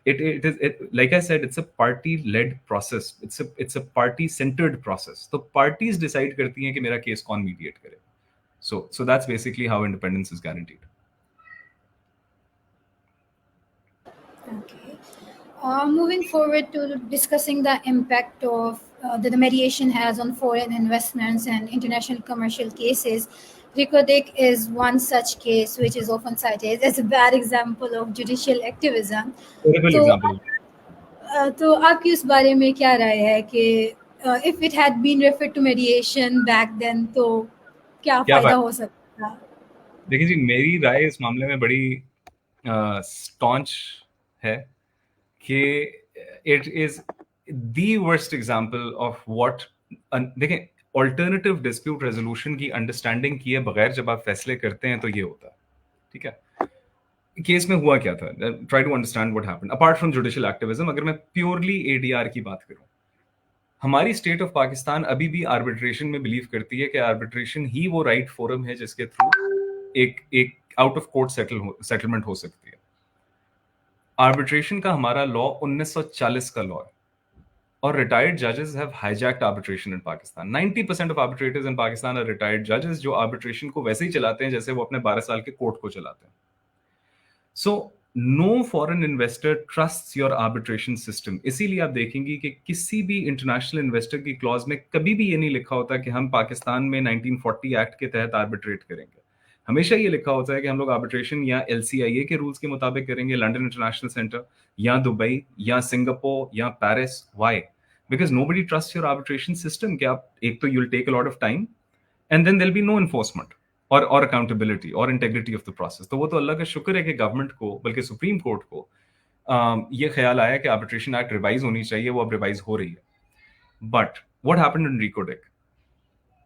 it is, like I said, it's a party led process. It's a party centered process. So parties decide करती हैं कि मेरा case कौन mediate करे. So that's basically how independence is guaranteed. Okay. Moving forward to discussing the impact of that the mediation has on foreign investments and international commercial cases, Rikodik is one such case which is often cited as a bad example of judicial activism. Terrible example. तो आपकी उस बारे में क्या राय है कि if it had been referred to mediation back then तो क्या फायदा हो सकता? देखिए जी, मेरी राय इस मामले में बड़ी स्टॉन्च है कि it is the worst example of what, देखें, ऑल्टरनेटिव डिस्प्यूट रेजोल्यूशन की अंडरस्टैंडिंग किए बगैर जब आप फैसले करते हैं तो ये होता है। ठीक है, केस में हुआ क्या था, try to understand what happened apart from judicial activism. अगर मैं प्योरली एडीआर की बात करूं, हमारी स्टेट ऑफ पाकिस्तान अभी भी आर्बिट्रेशन में बिलीव करती है कि आर्बिट्रेशन ही वो राइट फोरम है जिसके थ्रू एक आउट ऑफ कोर्ट सेटलमेंट हो सकती है। आर्बिट्रेशन का हमारा लॉ 1940 का लॉ है, और रिटायर्ड जजेस have hijacked arbitration in Pakistan. 90% of arbitrators in Pakistan are retired जजेस जो आर्बिट्रेशन को वैसे ही चलाते हैं जैसे वो अपने 12 साल के कोर्ट को चलाते हैं। So no foreign investor trusts your arbitration system. इसीलिए आप देखेंगे कि किसी भी इंटरनेशनल इन्वेस्टर की क्लॉज में कभी भी ये नहीं लिखा होता कि हम पाकिस्तान में 1940 एक्ट के तहत आर्बिट्रेट करेंगे। हमेशा ये लिखा होता है कि हम लोग आर्बिट्रेशन या LCIA के रूल्स के मुताबिक करेंगे, लंदन इंटरनेशनल सेंटर या दुबई या सिंगापुर या Paris. Why? Because nobody trust your arbitration system कि आप एक तो you'll take a lot of time and then there be no enforcement और अकाउंटेबिलिटी और इंटेग्रिटी ऑफ द प्रोसेस। तो वो तो अल्लाह का शुक्र है कि गवर्नमेंट को, बल्कि सुप्रीम कोर्ट को ये ख्याल आया कि आर्बिट्रेशन एक्ट रिवाइज होनी चाहिए, वो अब रिवाइज हो रही है। But what happened in Reko Diq?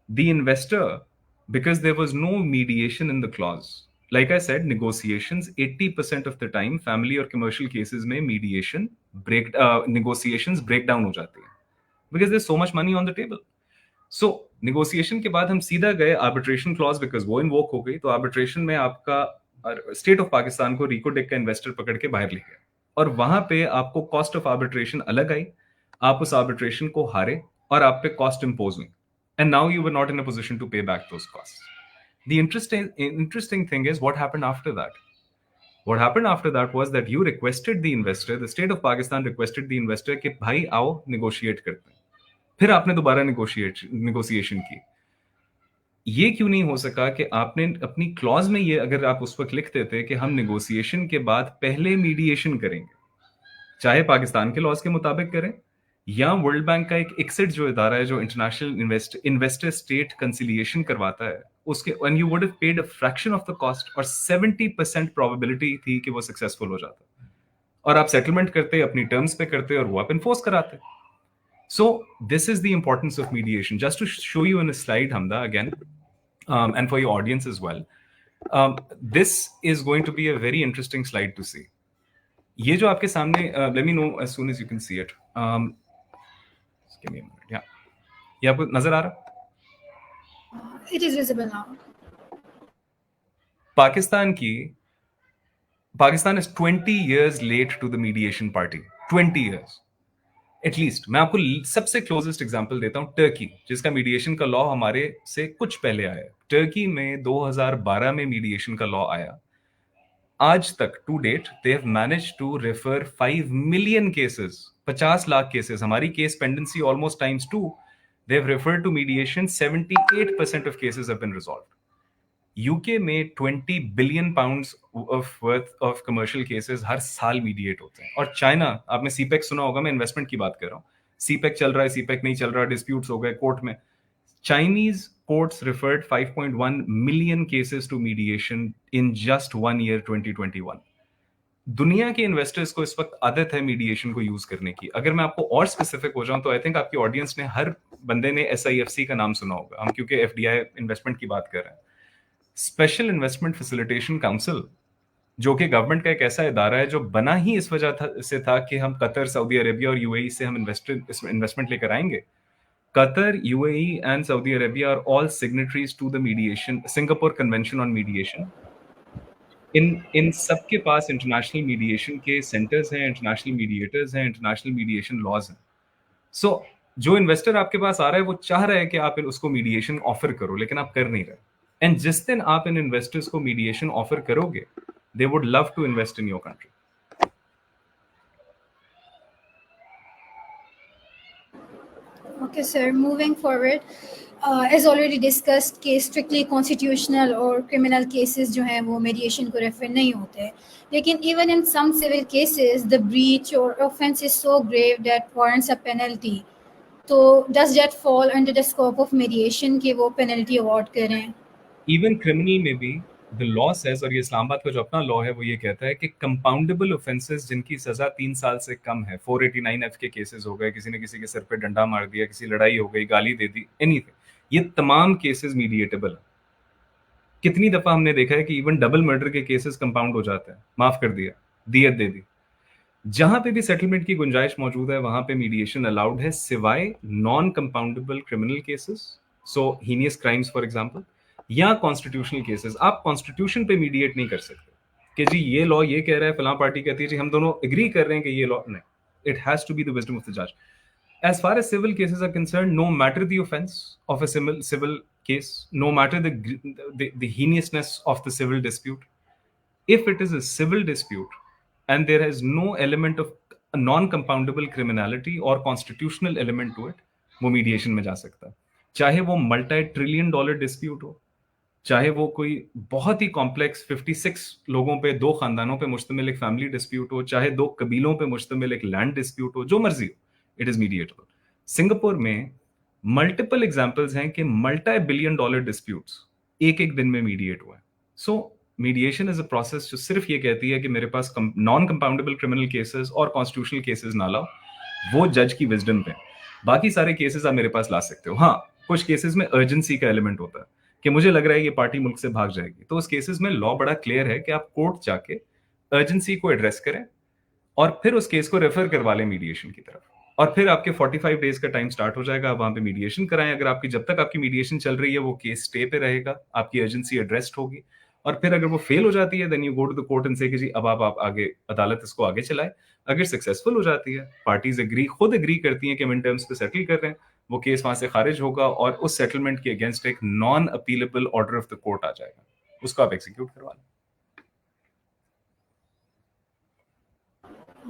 The investor, because there was no mediation in the clause, like I said, negotiations 80% of the time family or commercial cases में negotiations break down हो जाती है because there's so much money on the table. So negotiation के बाद हम सीधा गए arbitration clause because वो invoke हो गई, तो arbitration में आपका स्टेट ऑफ पाकिस्तान को रिकोडेक का इन्वेस्टर पकड़ के बाहर ले गया और वहां पे आपको कॉस्ट ऑफ आर्बिट्रेशन अलग आई, आप उस आर्बिट्रेशन को हारे और आप पे कॉस्ट इंपोज हुई, and now you were not in a position to pay back those costs. The interesting thing is what happened after that. What happened after that was that you requested the investor, the state of Pakistan requested the investor कि भाई आओ negotiate करते हैं। फिर आपने दोबारा negotiation की। ये क्यों नहीं हो सका कि आपने अपनी क्लॉज में ये, अगर आप उस वक्त लिख देते कि हम नेगोशिएशन के बाद पहले मीडिएशन करेंगे, चाहे पाकिस्तान के लॉज के मुताबिक करें या वर्ल्ड बैंक का एक ICSID जो इदारा है जो इंटरनेशनल इन्वेस्टर स्टेट कंसिलिएशन करवाता है, उसके when you would have paid a fraction of the cost और 70% प्रोबेबिलिटी थी कि वो सक्सेसफुल हो जाता और आप सेटलमेंट करते, अपनी टर्म्स पे करते और वो आप इन्फोर्स कराते। So this is the importance of mediation. Just to show you in a slide, Hamda, again, and for your audience as well, this is going to be a very interesting slide to see. ये जो आपके सामने, let me know as soon as you can see it. Give me a minute. Yeah, ये आपको नजर आ रहा? It is visible now. Pakistan is 20 years late to the mediation party. 20 years. At least. मैं आपको सबसे क्लोजेस्ट एग्जांपल देता हूं, Turkey, जिसका मीडिएशन का लॉ हमारे से कुछ पहले आया। टर्की में 2012 में मीडिएशन का लॉ आया। आज तक to date they have managed to refer 5 million cases, 50 lakh cases. हमारी case pendency almost times 2। They have referred to mediation, 78% of cases have been resolved. UK में 20 billion pounds of worth of commercial cases हर साल mediate होते हैं। और China, आपने CPEC सुना होगा, मैं इन्वेस्टमेंट की बात कर रहा हूँ। सीपेक चल रहा है, सीपेक नहीं चल रहा, डिस्प्यूट्स हो गए कोर्ट में। Chinese courts referred 5.1 million cases to mediation in just 1 year, 2021। दुनिया के इन्वेस्टर्स को इस वक्त आदत है मीडिएशन को यूज करने की। अगर मैं आपको और स्पेसिफिक हो जाऊं तो आई थिंक आपकी ऑडियंस ने, हर बंदे ने SIFC का नाम सुना होगा। हम क्योंकि FDI इन्वेस्टमेंट की बात कर रहे हैं। स्पेशल इन्वेस्टमेंट फैसिलिटेशन काउंसिल, जो कि गवर्नमेंट का एक ऐसा इदारा है जो बना ही इस वजह से था कि हम कतर, सऊदी अरेबिया और UAE से हम इन्वेस्टमेंट लेकर आएंगे। Qatar, UAE and Saudi Arabia are all signatories to the mediation, Singapore convention on mediation. इन सब के पास इंटरनेशनल मीडिएशन के सेंटर्स हैं, इंटरनेशनल मीडिएटर्स हैं, इंटरनेशनल मीडिएशन लॉज हैं। सो जो इन्वेस्टर आपके पास आ रहा है वो चाह रहा है कि आप उसको मीडिएशन ऑफर करो, लेकिन आप कर नहीं रहे। एंड जिस दिन आप इन इन्वेस्टर्स को मीडिएशन ऑफर करोगे, they would love to invest in your country. Okay, sir. Moving forward, as already discussed, कि strictly constitutional और criminal cases जो हैं वो mediation को refer नहीं होते, लेकिन even in some civil cases, the breach or offense is so grave that warrants a penalty. तो does that fall under the scope of mediation कि वो penalty award करें? Even criminal में भी the law says, और ये इस्लामाबाद का जो अपना लॉ है वो ये कहता है कि कंपाउंडेबल ऑफेंसेस जिनकी सजा 3 साल से कम है, 489F के केसेस हो गए, किसी ने किसी के सर पे डंडा मार दिया, किसी लड़ाई हो गई, गाली दे दी, एनीथिंग, ये तमाम केसेस मीडिएटेबल है। कितनी दफा हमने देखा है कि इवन डबल मर्डर के केसेस कंपाउंड हो जाते हैं, माफ कर दिया, दियत दे दी। जहां पे भी सेटलमेंट की गुंजाइश मौजूद है वहां पे मीडिएशन अलाउड है, सिवाय non compoundable criminal cases, so heinous crimes for example, या कॉन्स्टिट्यूशनल केसेस। आप कॉन्स्टिट्यूशन पे मीडिएट नहीं कर सकते कि जी ये लॉ ये कह रहा है, फलां पार्टी कहती है जी हम दोनों एग्री कर रहे हैं कि ये लॉ, नहीं, it has to be the wisdom of the जज। As far as civil cases are concerned, no matter the offense of a civil case, no matter the heinousness of the civil dispute, if it is a civil dispute and there is no element of non-compoundable criminality or constitutional element to it, वो mediation में जा सकता है। चाहे वो multi-trillion dollar dispute हो, चाहे वो कोई बहुत ही कॉम्प्लेक्स 56 लोगों पे, 2 खानदानों पे मुश्तमिल एक फैमिली डिस्प्यूट हो, चाहे 2 कबीलों पे मुश्तमिल एक लैंड डिस्प्यूट हो, जो मर्जी हो, इट इज मीडिएटेबल। सिंगापुर में मल्टीपल एग्जांपल्स हैं कि मल्टी बिलियन डॉलर डिस्प्यूट्स एक एक दिन में मीडिएट हुए हैं। सो मीडिएशन इज अ प्रोसेस जो सिर्फ ये कहती है कि मेरे पास नॉन कंपाउंडेबल क्रिमिनल केसेस और कॉन्स्टिट्यूशनल केसेस ना लाओ, वो जज की विजडम पे। बाकी सारे केसेस आप मेरे पास ला सकते हो। हाँ, कुछ केसेस में अर्जेंसी का एलिमेंट होता है कि मुझे लग रहा है ये पार्टी मुल्क से भाग जाएगी, तो उस केसेस में लॉ बड़ा क्लियर है कि आप कोर्ट जाके अर्जेंसी को एड्रेस करें और फिर उस केस को रेफर करवा लें मीडिएशन की तरफ, और फिर आपके 45 डेज का टाइम स्टार्ट हो जाएगा, आप वहां पे मीडिएशन कराएं। अगर आपकी जब तक आपकी मीडिएशन चल रही है वो केस स्टे पे रहेगा, आपकी अर्जेंसी एड्रेस्ड होगी, और फिर अगर वो फेल हो जाती है then you go to the court and say कि जी अब आप आगे अदालत इसको आगे चलाए। अगर सक्सेसफुल हो जाती है, पार्टीज खुद एग्री करती हैं कि हम इन टर्म्स पे सेटल कर रहे हैं, वो केस वहां से खारिज होगा और उस सेटलमेंट के अगेंस्ट एक non appealable order of the court आ जाएगा, उसको आप एग्जीक्यूट करवा लें।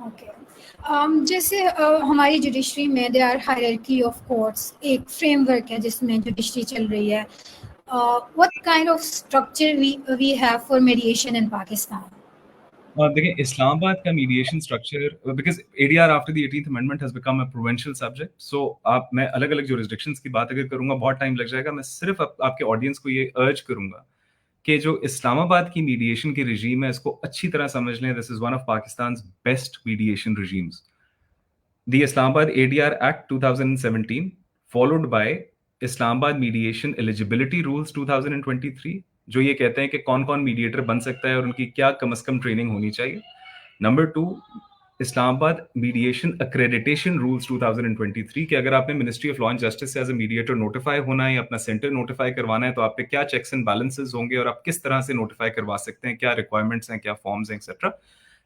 ओके। जैसे हमारी जुडिशरी में there are hierarchy of courts, एक फ्रेमवर्क है जिसमें जुडिशरी चल रही है। What kind of structure we have for mediation in Pakistan? देखिए, इस्लामाबाद का mediation structure, because ADR after the 18th amendment has become a provincial subject, so आप मैं अलग अलग जुरिस्डिक्शंस की बात अगर करूंगा बहुत टाइम लग जाएगा। मैं सिर्फ आपके ऑडियंस को ये अर्ज करूंगा कि जो इस्लामाबाद की मीडिएशन की रजीम है इसको अच्छी तरह समझ लें। This is one of Pakistan best mediation regimes. The Islamabad ADR Act 2017 followed by Islamabad Mediation Eligibility Rules 2023, जो ये कहते हैं कि कौन कौन मीडिएटर बन सकता है और उनकी क्या कम से कम ट्रेनिंग होनी चाहिए। Number 2, Islamabad mediation accreditation rules 2023 कि अगर आपने ministry of law and justice से एज ए मीडिएटर नोटिफाई होना है या अपना सेंटर नोटिफाई करवाना है, तो आप पे क्या चेक्स एंड बैलेंसेस होंगे और आप किस तरह से नोटिफाई करवा सकते हैं, क्या रिक्वायरमेंट्स हैं, क्या फॉर्म्स हैं, etcetera.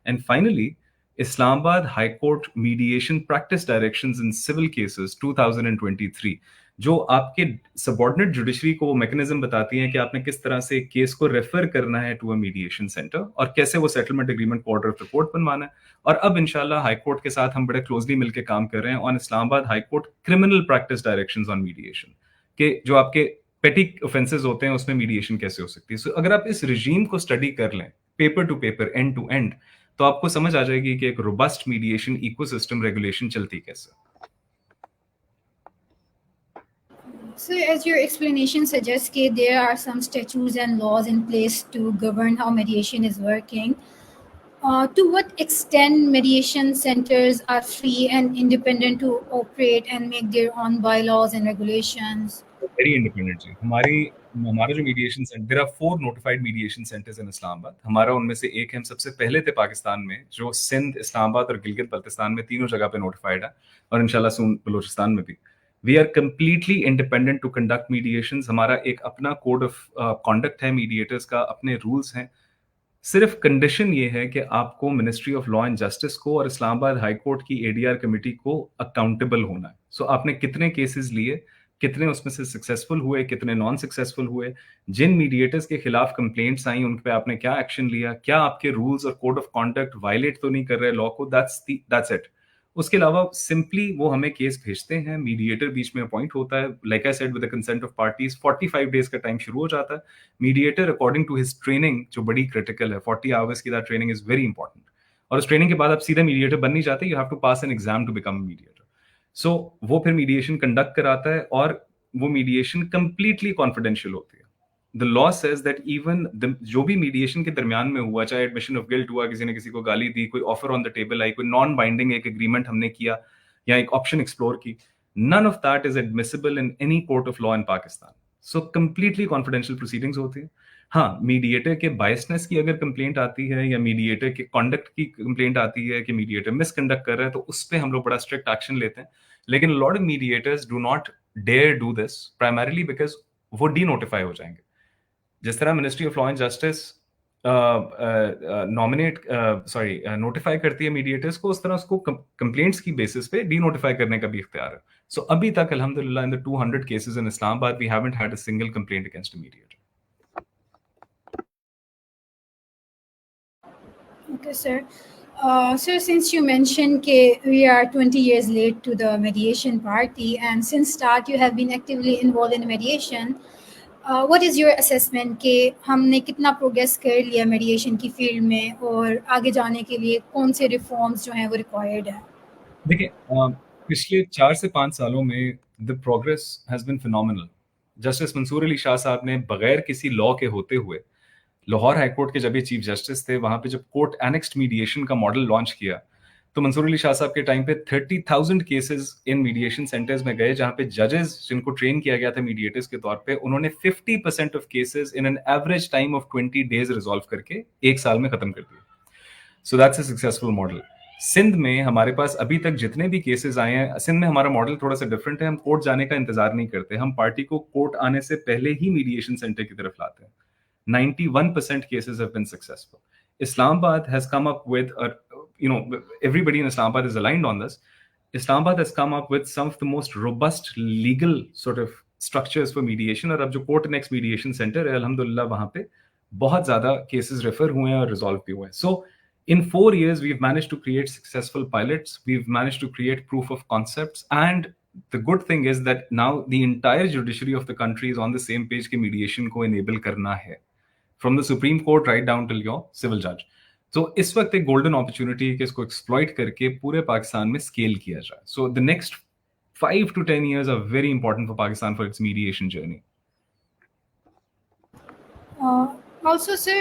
And finally, Islamabad High Court Mediation Practice Directions in Civil Cases 2023, जो आपके सबऑर्डिनेट जुडिशरी को वो मैकेनिज्म बताती हैं कि आपने किस तरह से केस को रेफर करना है टू अ मीडिएशन सेंटर और कैसे वो सेटलमेंट एग्रीमेंट को ऑर्डर ऑफ द कोर्ट बनवाना है। और अब इंशाल्लाह हाई कोर्ट के साथ हम बड़े क्लोजली मिलकर काम कर रहे हैं on Islamabad high court criminal practice directions on mediation, के जो आपके पेटी ऑफेंसेस होते हैं उसमें मीडिएशन कैसे हो सकती है। सो अगर आप इस रिजीम को स्टडी कर लें paper to paper, and to end, तो आपको समझ आ जाएगी कि एक रोबस्ट मीडिएशन इकोसिस्टम रेगुलेशन चलती कैसे। So, as your explanation suggests, that there are some statutes and laws in place to govern how mediation is working. To what extent mediation centers are free and independent to operate and make their own bylaws and regulations? Very independent जी। हमारा जो mediation centre, there are 4 notified mediation centres in Islamabad. हमारा उनमें से एक है, हम सबसे पहले थे पाकिस्तान में, जो सिंध, इस्लामाबाद और गिलगित बल्तिस्तान में तीनों जगह पे नोटिफाइड है, और इंशाल्लाह सून बलूचिस्तान में भी। We are completely independent to conduct mediations. हमारा एक अपना कोड ऑफ कॉन्डक्ट है, मीडिएटर्स का अपने रूल्स हैं। सिर्फ कंडीशन ये है कि आपको ministry of law and justice को और इस्लामाबाद हाई कोर्ट की एडीआर कमेटी को अकाउंटेबल होना है। सो आपने कितने केसेस लिए, कितने उसमें से सक्सेसफुल हुए, कितने नॉन सक्सेसफुल हुए, जिन मीडिएटर्स के खिलाफ कंप्लेंट्स आई उन पे आपने क्या एक्शन लिया, क्या आपके रूल्स और कोड ऑफ कॉन्डक्ट वायलेट तो नहीं कर रहे लॉ को, दैट्स इट। उसके अलावा सिंपली वो हमें केस भेजते हैं, मीडिएटर बीच में अपॉइंट होता है, like I said with the consent of parties. 45 days का टाइम शुरू हो जाता है। Mediator according to his training, जो बड़ी क्रिटिकल है, 40 आवर्स की that training is very important, और उस ट्रेनिंग के बाद आप सीधा मीडिएटर बन नहीं जाते, you have to pass an exam to become mediator. So वो फिर मीडिएशन कंडक्ट कराता है और वो मीडिएशन कंप्लीटली कॉन्फिडेंशियल होती है। The law says that even जो भी मीडिएशन के दरमियान में हुआ, चाहे एडमिशन ऑफ गिल्ट हुआ, किसी ने किसी को गाली दी, कोई ऑफर ऑन द टेबल आई, कोई नॉन बाइंडिंग एक एग्रीमेंट हमने किया या एक ऑप्शन एक्सप्लोर की, none of that is admissible in any court of law in Pakistan. So completely confidential proceedings होती है। हाँ, मीडिएटर के बायसनेस की अगर कंप्लेंट आती है या मीडिएटर के कॉन्डक्ट की कंप्लेंट आती है कि मीडिएटर मिसकंडक्ट कर रहा है, तो उस पर हम लोग बड़ा स्ट्रिक्ट एक्शन लेते हैं। लेकिन lot of mediators do not dare do this, primarily because वो डी नोटिफाई हो जाएंगे। जिस तरह ministry of law and justice notify करती है मीडिएटर्स को, उस तरह उसको कंप्लेंट्स की बेसिस पे डी नोटिफाई करने का भी इख्तियार है। सो अभी तक अल्हम्दुलिल्लाह in the 200 cases in Islamabad we haven't had a single complaint against a mediator. Okay, sir. Sir, since you mentioned that we are 20 years late to the mediation party, and since start you have been actively involved in mediation, what is your assessment कि हमने कितना progress कर लिया mediation की field में और आगे जाने के लिए कौन से रिफॉर्म्स जो हैं वो रिक्वायर्ड है? देखिए पिछले 4 से 5 सालों में the progress has been phenomenal. Justice Mansoor Ali Shah sahab ने बगैर किसी लॉ के होते हुए लाहौर हाई कोर्ट के जब ये चीफ जस्टिस थे, वहां पे जब कोर्ट एनेक्स्ड मीडिएशन का मॉडल लॉन्च किया, तो मंसूर अली शाह साहब के टाइम पे 30,000 केसेस इन मीडिएशन सेंटर्स में गए, जहां पे जजेस जिनको ट्रेन किया गया था मीडिएटर्स के तौर पे, उन्होंने 50% of cases in an average time of 20 days resolve करके 1 साल में खत्म कर दिए। So that's a successful model. Sindh में हमारे पास अभी तक जितने भी केसेस आए हैं, सिंध में हमारा मॉडल थोड़ा सा डिफरेंट है। हम कोर्ट जाने का इंतजार नहीं करते, हम पार्टी को कोर्ट आने से पहले ही मीडिएशन सेंटर की तरफ लाते हैं। 91% cases have been successful. Islamabad has come up with everybody in Islamabad is aligned on this. Islamabad has come up with some of the most robust legal sort of structures for mediation, और अब जो court next mediation centre है, अल्हम्दुलिल्लाह वहां पे बहुत ज्यादा cases refer हुए हैं और रिजॉल्व भी हुए हैं। सो in 4 years we've managed to create successful pilots, we've managed to create proof of concepts, and the good thing is that now the entire judiciary of the country is on the same page कि mediation को enable करना है, from the Supreme Court right down till your civil judge. तो इस वक्त एक golden opportunity है कि इसको एक्सप्लॉइट करके पूरे पाकिस्तान में स्केल किया जाए। So the next 5 to 10 years are very important for Pakistan for its mediation journey. Also, sir,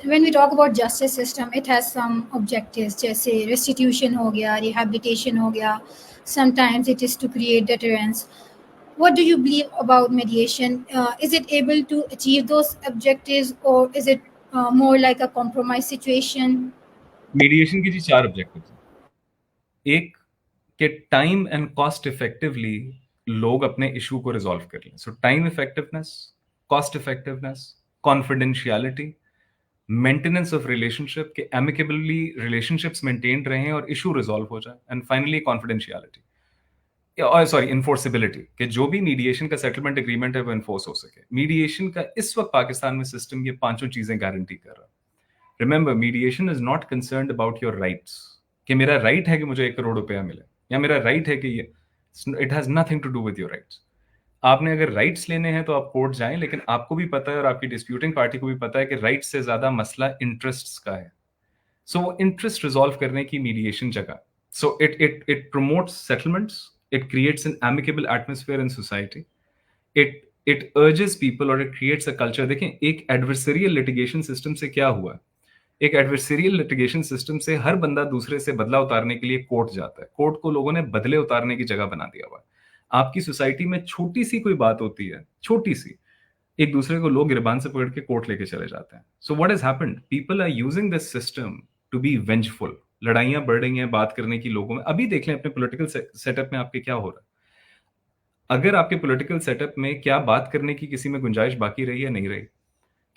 when we talk about justice system, it has some objectives जैसे restitution हो गया, rehabilitation हो गया, sometimes it is to create deterrence. What do you believe about mediation? Is it able to achieve those objectives, or is it more like a compromise situation? Mediation की जी 4 objectives हैं। एक कि time and cost effectively लोग अपने issue को resolve कर लें। सो time effectiveness, cost effectiveness, confidentiality, maintenance of relationship के एमिकेबली रिलेशनशिप्स मेंटेन रहें और इशू रिजॉल्व हो जाए, and finally confidentiality, sorry enforceability, कि जो भी मीडिएशन का सेटलमेंट एग्रीमेंट है वो इन्फोर्स हो सके। मीडिएशन का इस वक्त पाकिस्तान में सिस्टम ये 5 चीजें गारंटी कर रहा है। Remember, mediation is not concerned about your rights, कि मेरा राइट है कि मुझे 1 करोड़ रुपया मिले, या मेरा राइट है कि ये, it has nothing to do with your rights. आपने अगर राइट्स लेने हैं तो आप कोर्ट जाएं, लेकिन आपको भी पता है और आपकी डिस्प्यूटिंग पार्टी को भी पता है कि राइट से ज्यादा मसला इंटरेस्ट का है। सो इंटरेस्ट रिजॉल्व करने की मीडिएशन जगह, so it promotes settlements, it creates N amicable atmosphere in society, it urges people और इट क्रिएट्स अ कल्चर। देखें, एक एडवर्सरियल लिटिगेशन सिस्टम से क्या हुआ, एक एडवर्सरियल लिटिगेशन सिस्टम से हर बंदा दूसरे से बदला उतारने के लिए कोर्ट जाता है। कोर्ट को लोगों ने बदले उतारने की जगह बना दिया हुआ है। आपकी सोसाइटी में छोटी सी कोई बात होती है, छोटी सी, एक दूसरे को लोग गिरबान से पकड़ के कोर्ट लेके चले जाते हैं। So what has happened, people are using this system to be vengeful. लड़ाइयां बढ़ रही हैं बात करने की लोगों में। अभी देख लें अपने पॉलिटिकल सेटअप में आपके क्या हो रहा है। अगर आपके पॉलिटिकल सेटअप में क्या बात करने की किसी में गुंजाइश बाकी रही है, नहीं रही,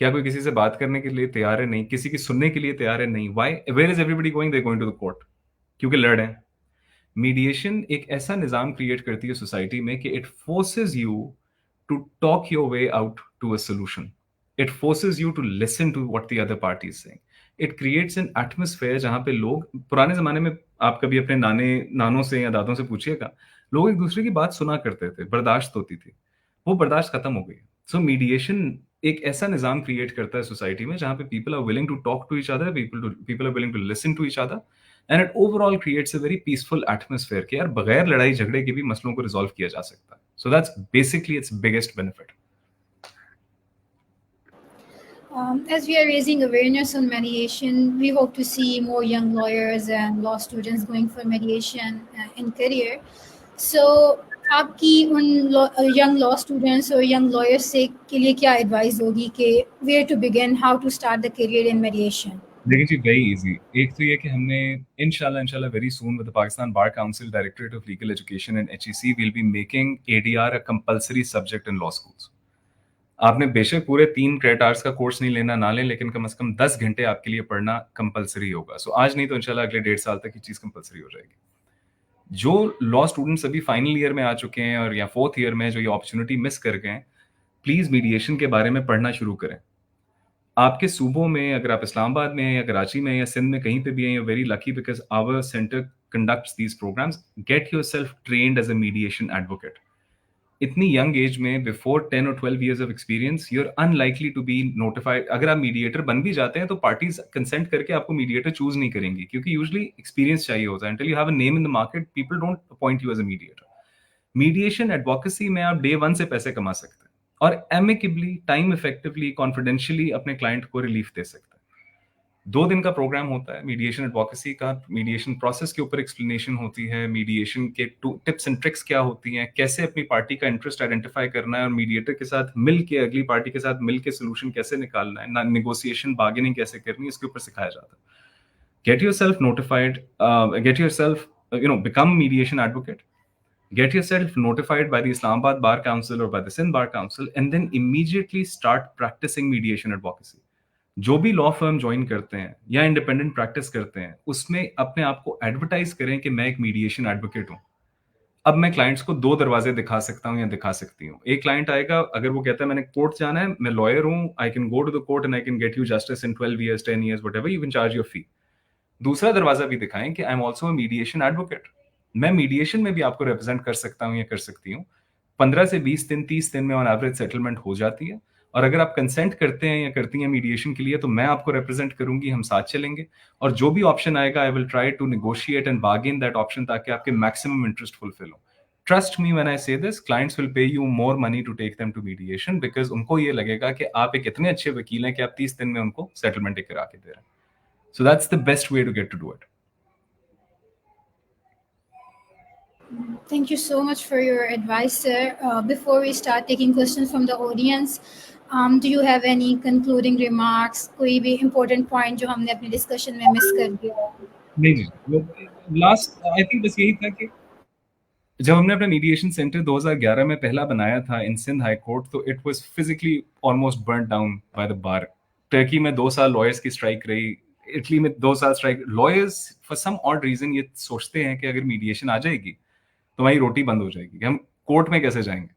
क्या कोई किसी से बात करने के लिए तैयार है, नहीं, किसी की सुनने के लिए तैयार है, नहीं। Why, where is everybody going, they going to the court, क्योंकि लड़ रहे हैं। मीडिएशन एक ऐसा निजाम क्रिएट करती है सोसाइटी में कि it forces you to talk your way out to a solution, it forces you to listen to what the other party is saying, it creates an atmosphere जहां पे लोग, पुराने जमाने में आप कभी अपने नानों से या दादों से पूछिएगा, लोग एक दूसरे की बात सुना करते थे, बर्दाश्त होती थी, वो बर्दाश्त खत्म हो गई। सो मीडिएशन एक ऐसा निजाम क्रिएट करता है सोसाइटी में जहां पे people are willing to talk to each other, people are willing to listen to each other, and it overall creates a very peaceful atmosphere कि यार बगैर लड़ाई झगड़े के भी मसलों को रिजॉल्व किया जा सकता है। So that's basically it's biggest benefit. As we are raising awareness on mediation, we hope to see more young lawyers and law students going for mediation in career. So, आपकी उन young law students और young lawyers से के लिए क्या advice होगी कि where to begin, how to start the career in mediation? देखिए जी, वेरी इजी। एक तो ये कि हमने इंशाल्लाह very soon with the Pakistan bar council, directorate of legal education and HEC, will be making ADR a compulsory subject in law schools. आपने बेशक पूरे 3 क्रेडिट आवर्स का कोर्स नहीं लेना, ना लें, लेकिन कम से कम 10 घंटे आपके लिए पढ़ना कंपलसरी होगा। सो आज नहीं तो इंशाल्लाह अगले 1.5 साल तक ये चीज़ कंपलसरी हो जाएगी। जो लॉ स्टूडेंट्स अभी फाइनल ईयर में आ चुके हैं और या 4th ईयर में जो ये अपॉर्चुनिटी मिस कर गए हैं, प्लीज़ मीडिएशन के बारे में पढ़ना शुरू करें। आपके सूबों में, अगर आप इस्लामाबाद में हैं या कराची में या सिंध में कहीं पे भी हैं, you are very lucky because our centre conducts these programmes. Get yourself trained as a mediation advocate. इतनी यंग एज में बिफोर 10 और 12 years of experience you are unlikely to be notified. अगर आप मीडिएटर बन भी जाते हैं तो पार्टीज कंसेंट करके आपको मीडिएटर चूज नहीं करेंगी, क्योंकि यूजुअली एक्सपीरियंस चाहिए होता है. until you have a name in the market, people don't appoint you as a mediator. Mediation advocacy में आप डे वन से पैसे कमा सकते हैं और एमिकेबली, टाइम इफेक्टिवली, कॉन्फिडेंशियली अपने क्लाइंट को रिलीफ दे सकते हैं. 2 दिन का प्रोग्राम होता है मीडिएशन एडवोकेसी का. मीडिएशन प्रोसेस के ऊपर एक्सप्लेनेशन होती है, मीडिएशन के टिप्स एंड ट्रिक्स क्या होती हैं, कैसे अपनी पार्टी का इंटरेस्ट आइडेंटिफाई करना है और मीडिएटर के साथ मिल के, अगली पार्टी के साथ मिल के सोल्यूशन कैसे निकालना है, नेगोशिएशन बार्गेनिंग कैसे करनी है, इसके ऊपर सिखाया जाता है. Get yourself notified, get yourself, become mediation advocate. Get yourself notified by the Islamabad Bar Council or by the Sindh Bar Council, and then immediately start practicing mediation advocacy. जो भी लॉ फर्म ज्वाइन करते हैं या independent practice करते हैं, उसमें अपने आप को एडवर्टाइज करें कि मैं एक मीडिएशन एडवोकेट हूं. अब मैं क्लाइंट्स को 2 दरवाजे दिखा सकता हूं या दिखा सकती हूं. एक क्लाइंट आएगा, अगर वो कहता है मैंने कोर्ट जाना है, मैं लॉयर हूं, I can go to the court and I can get you justice in 12 years, 10 years, whatever, you can charge your fee. दूसरा दरवाजा भी दिखाएं कि I am also mediation advocate. मैं मीडिएशन में भी आपको रिप्रेजेंट कर सकता हूं या कर सकती हूँ. 15 से 20 दिन, 30 दिन में ऑन एवरेज सेटलमेंट हो जाती है. और अगर आप कंसेंट करते हैं या करती हैं मीडिएशन के लिए, तो मैं आपको रिप्रेजेंट करूंगी, हम साथ चलेंगे. और जो भी ऑप्शन आएगा, I will try to negotiate and bargain that option, ताकि आपके मैक्सिमम इंटरेस्ट फुलफिल हो. Trust me when I say this, clients will pay you more money to take them to mediation, because उनको ये लगेगा कि आप एक इतने अच्छे वकील हैं कि आप 30 दिन में उनको सेटलमेंट करा के दे रहे हैं. So that's the best way to get to do it. Thank you so much for your advice, sir. Before we start taking questions from the audience, do you have any concluding remarks? कोई भी important point जो हमने अपनी discussion में miss कर दिया? नहीं जी, last I think बस यही था कि जब हमने अपना मीडिएशन सेंटर 2011 में पहला बनाया था इन सिंध हाई कोर्ट, तो it was physically almost burn down by the bar. Turkey में 2 साल लॉयर्स की स्ट्राइक रही, इटली में 2 साल strike. Lawyers for some odd reason ये सोचते हैं कि अगर मीडिएशन आ जाएगी तो हमारी रोटी बंद हो जाएगी, कि हम कोर्ट में कैसे जाएंगे.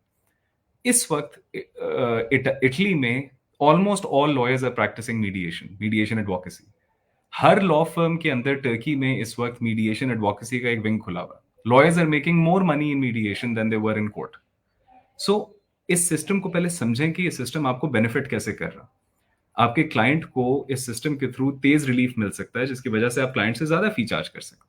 इस वक्त इटली में almost all lawyers are practising mediation advocacy. हर लॉ फर्म के अंदर टर्की में इस वक्त मीडिएशन एडवोकेसी का एक विंग खुला हुआ. Lawyers are making more money in mediation than they were in court. So इस सिस्टम को पहले समझें कि ये सिस्टम आपको बेनिफिट कैसे कर रहा. आपके क्लाइंट को इस सिस्टम के थ्रू तेज रिलीफ मिल सकता है, जिसकी वजह से आप क्लाइंट से ज्यादा फी चार्ज कर सकते हैं.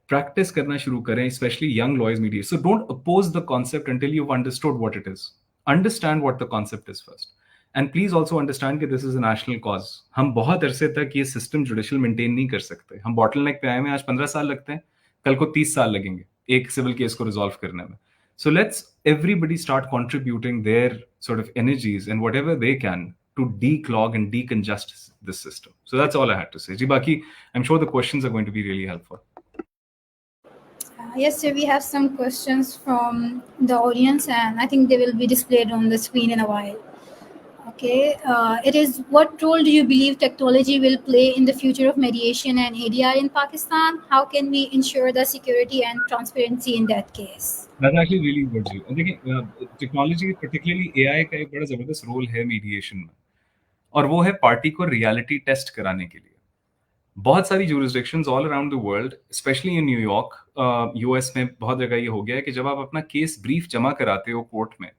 प्रैक्टिस करना शुरू करें, specially young lawyers mediate. So don't oppose the concept until you've understood what it is. Understand what the concept is first. And please also understand कि this is a national cause. हम बहुत अरसे तक ये system judicial maintain नहीं कर सकते. हम बॉटलनेक पे आए हैं, आज 15 साल लगते हैं, कल को 30 साल लगेंगे एक सिविल केस को रिजॉल्व करने में. So let's everybody start contributing their sort of energies and whatever they can to declog and decongest this system. So that's all I had to say. जी बाकी I'm sure the questions are going to be really helpful. Yes, sir. We have some questions from the audience, and I think they will be displayed on the screen in a while. Okay. It is, what role do you believe technology will play in the future of mediation and ADR in Pakistan? How can we ensure the security and transparency in that case? That's actually really good. जी देखिए, technology particularly AI का एक बड़ा जबरदस्त role है mediation में, और वो है पार्टी को रियलिटी टेस्ट कराने के लिए. बहुत सारी jurisdictions all around the world, specially in New York, US में बहुत जगह ये हो गया है कि जब आप अपना केस ब्रीफ जमा कराते हो कोर्ट में,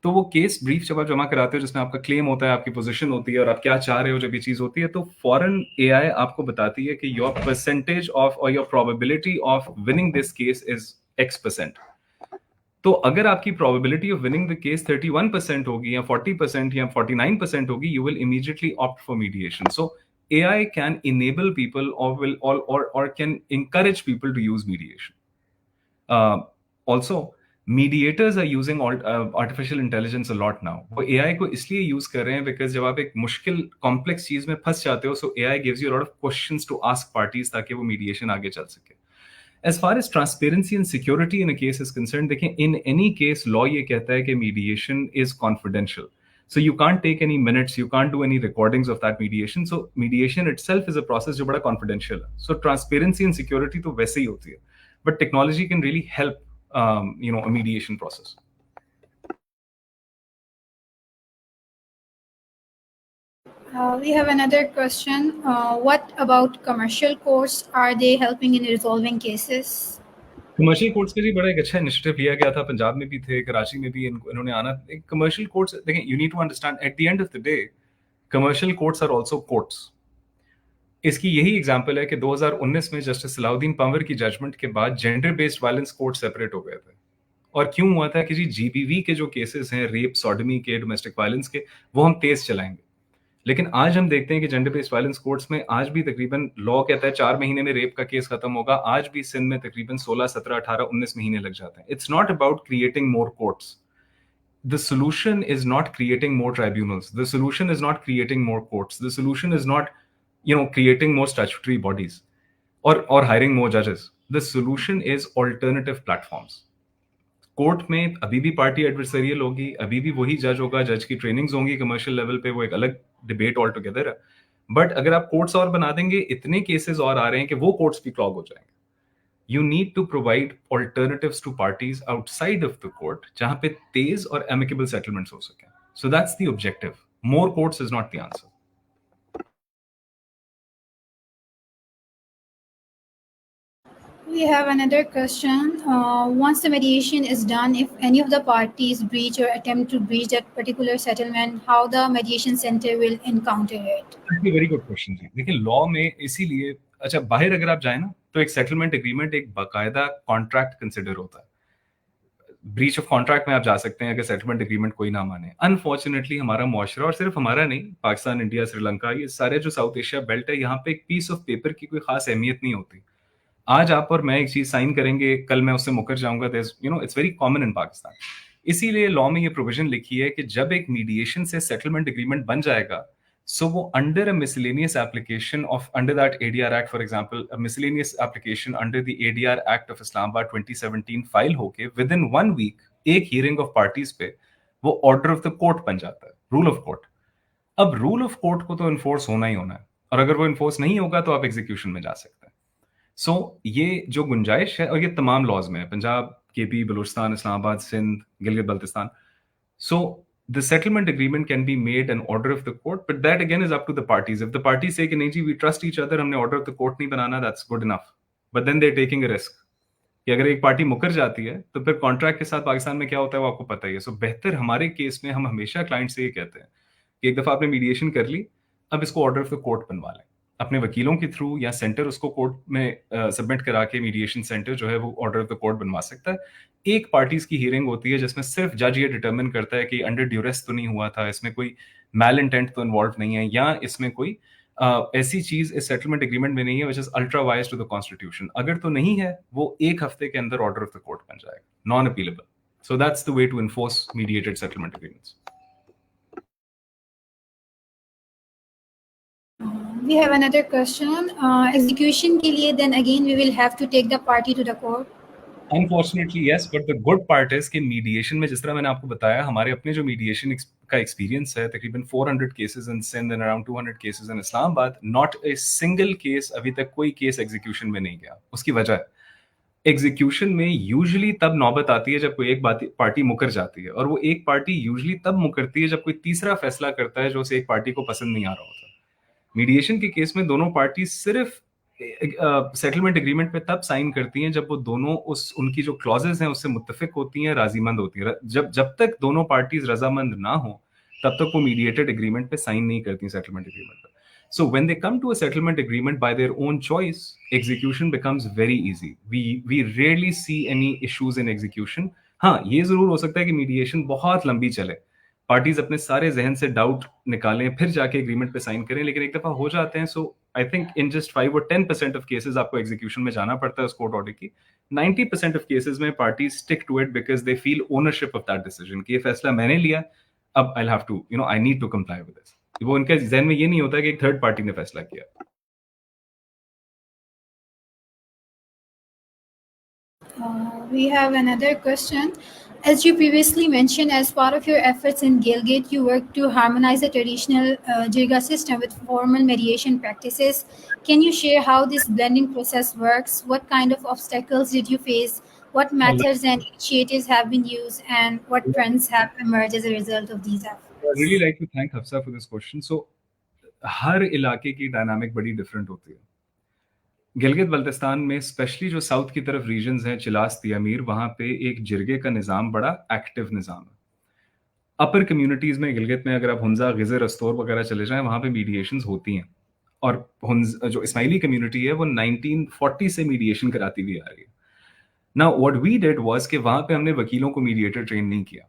तो वो केस ब्रीफ जब आप जमा कराते हो जिसमें आपका क्लेम होता है, आपकी पोजीशन होती है और आप क्या चाह रहे हो, जब ये चीज होती है तो फॉरन एआई आपको बताती है कि योर परसेंटेज ऑफ और your probability of winning this case is X%. तो अगर आपकी probability of winning the case 31% होगी या 40% या 49% होगी, you will immediately opt for mediation. So AI can enable people or can encourage people to use mediation. Also, mediators are using artificial intelligence a lot now. वो AI को इसलिए use कर रहे हैं because जब आप एक मुश्किल complex चीज में फंस जाते हो, so AI gives you a lot of questions to ask parties ताकि वो mediation आगे चल सके. As far as transparency and security in a case is concerned, देखें, in any case law ये कहता है कि mediation is confidential. So you can't take any minutes, you can't do any recordings of that mediation. So mediation itself is a process जो बड़ा confidential है. So transparency and security तो वैसे ही होती है. But technology can really help, a mediation process. We have another question. What about commercial courts? Are they helping in resolving cases? Commercial courts का जी बड़ा एक अच्छा इनिशिएटिव लिया गया था, पंजाब में भी थे, कराची में भी इन्होंने आना। कमर्शियल कोर्ट्स, देखें, you need to understand at the end of the day commercial courts are also courts. इसकी यही एग्जांपल है कि 2019 में जस्टिस सलाउद्दीन पंवर की जजमेंट के बाद gender based violence court separate हो गए थे। और क्यों हुआ था कि जी जीबीवी के जो केसेस हैं, रेप, सॉडमी के, डोमेस्टिक वायलेंस के, वो हम तेज चलाएंगे। लेकिन आज हम देखते हैं कि जेंडर बेस्ड वायलेंस कोर्ट्स में आज भी तकरीबन लॉ कहता है 4 महीने में रेप का केस खत्म होगा, आज भी सिंध में तकरीबन 16, 17, 18, 19 महीने लग जाते हैं। It's not about creating more courts. The solution is not creating more tribunals. The solution is not creating more courts. The solution is not, creating more statutory bodies or hiring more judges. The solution is alternative platforms. Court में अभी भी party adversarial होगी, अभी भी वही जज होगा, जज की ट्रेनिंग्स होंगी कमर्शियल लेवल पे, वो एक अलग डिबेट ऑल टुगेदर है। बट अगर आप कोर्ट्स और बना देंगे, इतने केसेस और आ रहे हैं कि वो कोर्ट्स भी क्लॉग हो जाएंगे। You need to provide alternatives to parties outside of the court, जहां पे तेज और amicable settlements हो सके. So that's the objective. More courts is not the answer. We have another question. Once the mediation is done, if any of the parties breach or attempt to breach that particular settlement, how the mediation center will encounter it? That's a very good question जी। देखिए law में इसीलिए, अच्छा बाहर अगर आप जाए ना, तो एक सेटलमेंट एग्रीमेंट एक बाकायदा कॉन्ट्रैक्ट कंसिडर होता है। ब्रीच ऑफ कॉन्ट्रैक्ट में आप जा सकते हैं अगर सेटलमेंट एग्रीमेंट कोई ना माने। अनफॉर्चुनेटली हमारा मुआशरा, और सिर्फ हमारा नहीं, पाकिस्तान, इंडिया, श्रीलंका, ये सारे जो साउथ एशिया बेल्ट है, यहाँ पे एक पीस ऑफ पेपर की कोई खास अहमियत नहीं होती। आज आप और मैं एक चीज साइन करेंगे, कल मैं उससे मुकर जाऊंगा, it's very common in Pakistan. इसीलिए लॉ में ये प्रोविजन लिखी है कि जब एक मीडिएशन से सेटलमेंट एग्रीमेंट बन जाएगा, सो वो under a miscellaneous application of under that ADR act, for example a miscellaneous application under the ADR act of Islamabad 2017 file होके विद इन 1 वीक एक हियरिंग ऑफ पार्टीज पे वो ऑर्डर ऑफ द कोर्ट बन जाता है, रूल ऑफ कोर्ट। अब rule of court को तो इन्फोर्स होना ही होना है, और अगर वो इन्फोर्स नहीं होगा तो आप एग्जीक्यूशन में जा सकते हैं। सो ये जो गुंजाइश है, और ये तमाम लॉज में है, Punjab, KP, Balochistan, Islamabad, Sindh, Gilgit Baltistan. So the settlement agreement can be made an order of the court, but that again is up to the parties. If the parties say कि नहीं जी we trust each other, हमने order of the court नहीं बनाना, that's good enough. But then they're taking a risk कि अगर एक party मुकर जाती है तो फिर कॉन्ट्रैक्ट के साथ पाकिस्तान में क्या होता है वो आपको पता ही है। सो बेहतर हमारे केस में हम हमेशा क्लाइंट से ये कहते हैं कि एक दफा आपने मीडिएशन कर ली, अब इसको ऑर्डर ऑफ द कोर्ट बनवा लें अपने वकीलों के थ्रू, या सेंटर उसको कोर्ट में सबमिट करा के मीडिएशन सेंटर जो है वो ऑर्डर ऑफ द कोर्ट बनवा सकता है। एक पार्टीज की हियरिंग होती है जिसमें सिर्फ जज ये डिटरमिन करता है कि अंडर ड्यूरेस तो नहीं हुआ था, इसमें कोई मैल इंटेंट तो इन्वॉल्व नहीं है, या इसमें कोई ऐसी चीज इस सेटलमेंट एग्रीमेंट में नहीं है which is ultra vires to the constitution. अगर तो नहीं है, वो एक हफ्ते के अंदर ऑर्डर ऑफ द कोर्ट बन जाएगा, non appealable. So that's the way to enforce mediated settlement agreements. We have another question. Execution के लिए then again we will have to take the party to the court. Unfortunately yes, but the good part is कि mediation में, जिस तरह मैंने आपको बताया, हमारे अपने जो मीडिएशन का एक्सपीरियंस है, तकरीबन 400 cases in Sindh and around 200 cases in Islamabad, not a single case अभी तक कोई केस एग्जीक्यूशन में नहीं गया। उसकी वजह, एग्जीक्यूशन में यूजुअली तब नौबत आती है जब कोई एक पार्टी मुकर जाती है, और वो एक पार्टी यूजुअली तब मुकरती है जब कोई तीसरा फैसला करता है जो उसे एक पार्टी को पसंद नहीं आ रहा होता। मीडिएशन के केस में दोनों पार्टी सिर्फ सेटलमेंट एग्रीमेंट पे तब साइन करती हैं जब वो दोनों उनकी जो क्लॉजेस हैं उससे मुत्तफिक होती हैं, राजीमंद होती है। जब तक दोनों पार्टीज रजामंद ना हो तब तक वो मीडिएटेड एग्रीमेंट पे साइन नहीं करती सेटलमेंट एग्रीमेंट पे। So when they come to a settlement agreement by their own choice, execution becomes very easy. We rarely see any issues in execution. हाँ, ये जरूर हो सकता है कि मीडिएशन बहुत लंबी चले, पार्टीज अपने सारे जहन से डाउट निकालें, फिर जाके एग्रीमेंट पे साइन करें, लेकिन एक दफा हो जाते हैं। सो आई थिंक इन जस्ट 5 और 10% ऑफ केसेस आपको एग्जीक्यूशन में जाना पड़ता है उस कोर्ट ऑर्डर की। 90% ऑफ केसेस में parties stick to it because they feel ownership of that decision कि ये फैसला मैंने लिया, अब I have to, I need to comply with this. वो उनके जहन में ये नहीं होता कि एक थर्ड पार्टी ने फैसला किया। We have another question. As you previously mentioned, as part of your efforts in Gilgit, you worked to harmonize the traditional Jirga system with formal mediation practices. Can you share how this blending process works? What kind of obstacles did you face? What methods and initiatives have been used, and what trends have emerged as a result of these efforts? I'd really like to thank Hafsa for this question. So, हर इलाके की dynamic बड़ी different होती है। गिलगित बल्तिस्तान में specially जो south की तरफ regions हैं, चिलास, तियामीर, वहाँ पे एक जिरगे का निज़ाम बड़ा एक्टिव निज़ाम है। अपर कम्युनिटीज़ में गिलगित में अगर आप हुंजा, गिज़र, रस्तोर वगैरह चले जाएँ, वहाँ पे मीडिएशंस होती हैं। और जो इस्माइली कम्युनिटी है वो 1940 से मीडिएशन कराती हुई आ रही है। Now what we did was कि वहाँ पे हमने वकीलों को मीडिएटर ट्रेन नहीं किया।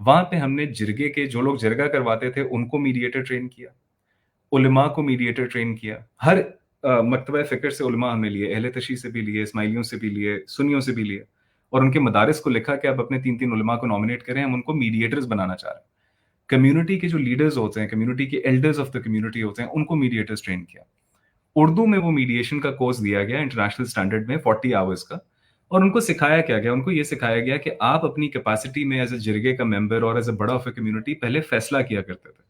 वहाँ पे हमने जिरगे के जो लोग जिरगा करवाते थे उनको मीडिएटर ट्रेन किया। उलमा को मीडिएटर ट्रेन किया। हर मकतबा फ़िक्र से उलमा हमने लिए, अहले तशी से भी लिए, इस्माइलियों से भी लिए, सुन्नियों से भी लिए और उनके मदारिस को लिखा कि आप अपने 3-3 उलमा को नॉमिनेट करें, हम उनको मीडिएटर्स बनाना चाह रहे हैं। कम्युनिटी के जो लीडर्स होते हैं, कम्युनिटी के एल्डर्स ऑफ द कम्युनिटी होते हैं, उनको मीडिएटर्स ट्रेन किया। उर्दू में वो मीडिएशन का कोर्स दिया गया इंटरनेशनल स्टैंडर्ड में 40 आवर्स का और उनको सिखाया क्या गया? उनको ये सिखाया गया कि आप अपनी कैपेसिटी में एज़ अ जिरगे का मेंबर और एज़ अ बड़ा ऑफ अ कम्युनिटी पहले फैसला किया करते थे।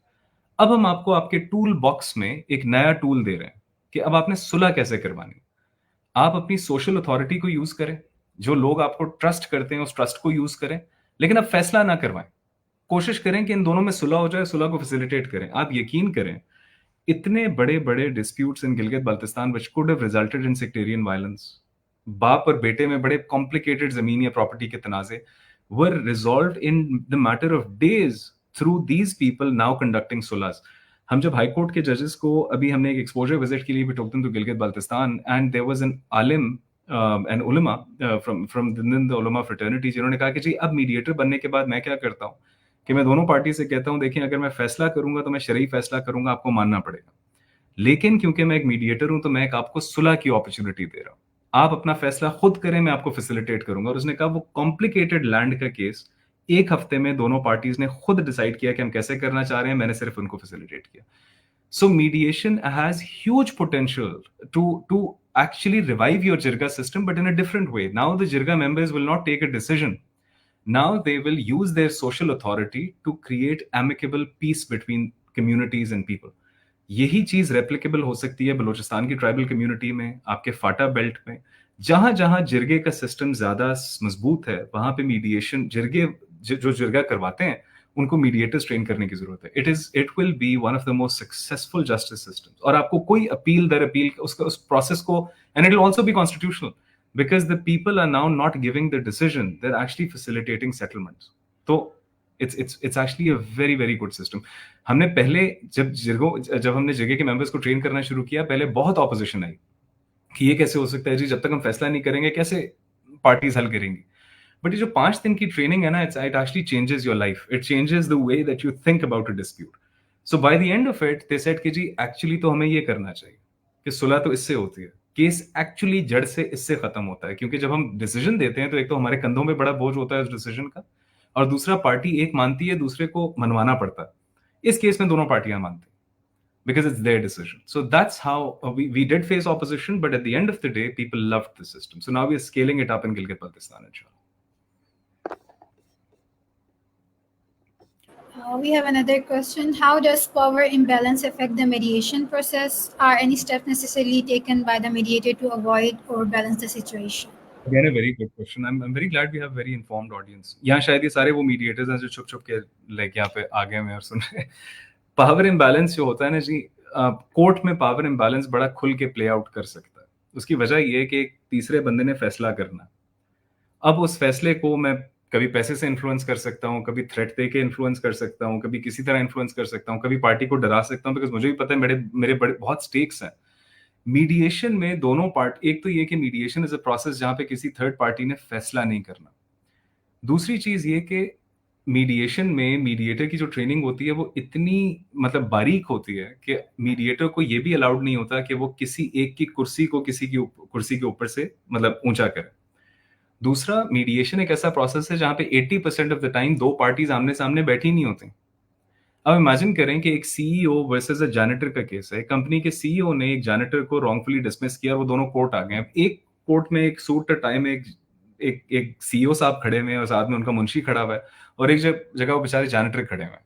अब हम आपको आपके टूल बॉक्स में एक नया टूल दे रहे हैं कि अब आपने सुलह कैसे करवानी है। आप अपनी सोशल अथॉरिटी को यूज करें, जो लोग आपको ट्रस्ट करते हैं उस ट्रस्ट को यूज करें, लेकिन अब फैसला ना करवाएं। कोशिश करें कि इन दोनों में सुलह हो जाए, सुलह को फैसिलिटेट करें। आप यकीन करें, इतने बड़े बड़े disputes in Gilgit Baltistan which could have resulted in sectarian violence, बाप और बेटे में बड़े कॉम्प्लिकेटेड जमीन या प्रॉपर्टी के तनाजे were resolved in the matter of days through these people now conducting सुलहs। हम जब हाई कोर्ट के जजेस को अभी हमने एक एक्सपोजर विजिट के लिए भी took them to Gilgit Baltistan and there was an आलिम एन उलमा फ्रॉम द उलमा फ्रेटर्निटी जिन्होंने कहा कि जी अब मीडिएटर बनने के बाद मैं क्या करता हूँ कि मैं दोनों पार्टी से कहता हूँ देखिए अगर मैं फैसला करूंगा तो मैं शरई फैसला करूंगा, आपको मानना पड़ेगा, लेकिन क्योंकि मैं एक मीडिएटर हूं तो मैं एक आपको सुलह की अपॉर्चुनिटी दे रहा हूं, आप अपना फैसला खुद करें, मैं आपको फैसिलिटेट करूंगा। और उसने कहा वो कॉम्प्लिकेटेड लैंड का केस 1 हफ्ते में दोनों पार्टीज ने खुद डिसाइड किया कि हम कैसे करना चाह रहे हैं, मैंने सिर्फ उनको फैसिलिटेट किया। So mediation has huge potential to actually revive your Jirga system, but in a different way. Now the Jirga members will not take a decision. Now they will use their social authority to create amicable peace between communities and people. यही चीज replicable हो सकती है बलूचिस्तान की tribal community में, आपके फाटा belt में, जहां जहां जिरगे का सिस्टम ज्यादा मजबूत है वहां पे मीडिएशन जिरगे जो जिरगा करवाते हैं उनको मीडिएटर्स ट्रेन करने की जरूरत है। It will be one of the most successful justice systems. और आपको कोई अपील दर अपील उसका उस प्रोसेस को, and it will also be constitutional because the people are now not giving the decision, they are actually facilitating settlements. तो it's actually a very very good system. हमने पहले जब हमने जगह के मेंबर्स को ट्रेन करना शुरू किया, पहले बहुत ऑपोजिशन आई कि ये कैसे हो सकता है जी, जब तक हम फैसला नहीं करेंगे कैसे पार्टीज हल करेंगी। बट ये जो 5 दिन की ट्रेनिंग है ना, it actually changes your life, it changes the way that you think about a dispute. So by the end of it they said कि जी एक्चुअली तो हमें ये करना चाहिए कि सुलह तो इससे होती है, केस एक्चुअली जड़ से इससे खत्म होता है। क्योंकि जब हम डिसीजन देते हैं तो एक तो हमारे कंधों में बड़ा बोझ होता है उस डिसीजन का, और दूसरा पार्टी एक मानती है, दूसरे को मनवाना पड़ता है। इस केस में दोनों पार्टियां मानती हैं because it's their decision. So that's how we did face opposition, but at the end of the day, people loved the system. So now we are scaling it up in Gilgit-Baltistan, inshallah. We have another question. How does power imbalance affect the mediation process? Are any steps necessarily taken by the mediator to avoid or balance the situation? Again, a very good question. I'm very glad we have very informed audience. यहाँ शायद ये सारे वो mediators हैं जो छुप छुप के like यहाँ पे आ गए हैं और सुन रहे हैं। पावर इम्बैलेंस जो होता है ना जी, कोर्ट में पावर इम्बैलेंस बड़ा खुल के प्ले आउट कर सकता है। उसकी वजह ये है कि एक तीसरे बंदे ने फैसला करना। अब उस फैसले को मैं कभी पैसे से इन्फ्लुएंस कर सकता हूँ, कभी थ्रेट दे के इन्फ्लुएंस कर सकता हूँ, कभी किसी तरह इन्फ्लुएंस कर सकता हूँ, कभी पार्टी को डरा सकता हूँ, बिकॉज मुझे भी पता है मेरे बड़े बहुत स्टेक्स हैं। मीडिएशन में दोनों पार्ट, एक तो ये कि मीडिएशन इज अ प्रोसेस जहां पे किसी थर्ड पार्टी ने फैसला नहीं करना। दूसरी चीज ये कि मीडिएशन में मीडिएटर की जो ट्रेनिंग होती है वो इतनी मतलब बारीक होती है कि मीडिएटर को ये भी अलाउड नहीं होता कि वो किसी एक की कुर्सी को किसी की कुर्सी के ऊपर से मतलब ऊंचा करे। दूसरा, मीडिएशन एक ऐसा प्रोसेस है जहां पे 80% ऑफ द टाइम दो पार्टीज आमने सामने बैठी नहीं होती। अब इमेजिन करें कि एक सीईओ वर्सेस अ जैनिटर का केस है। कंपनी के सीईओ ने एक जैनिटर को रॉन्गफुली डिसमिस किया, वो दोनों कोर्ट आ गए। एक कोर्ट में एक सूट टाई में एक सीईओ साहब खड़े हुए हैं और साथ में उनका मुंशी खड़ा हुआ है, और एक जगह वो बेचारे जैनिटर खड़े हुए हैं।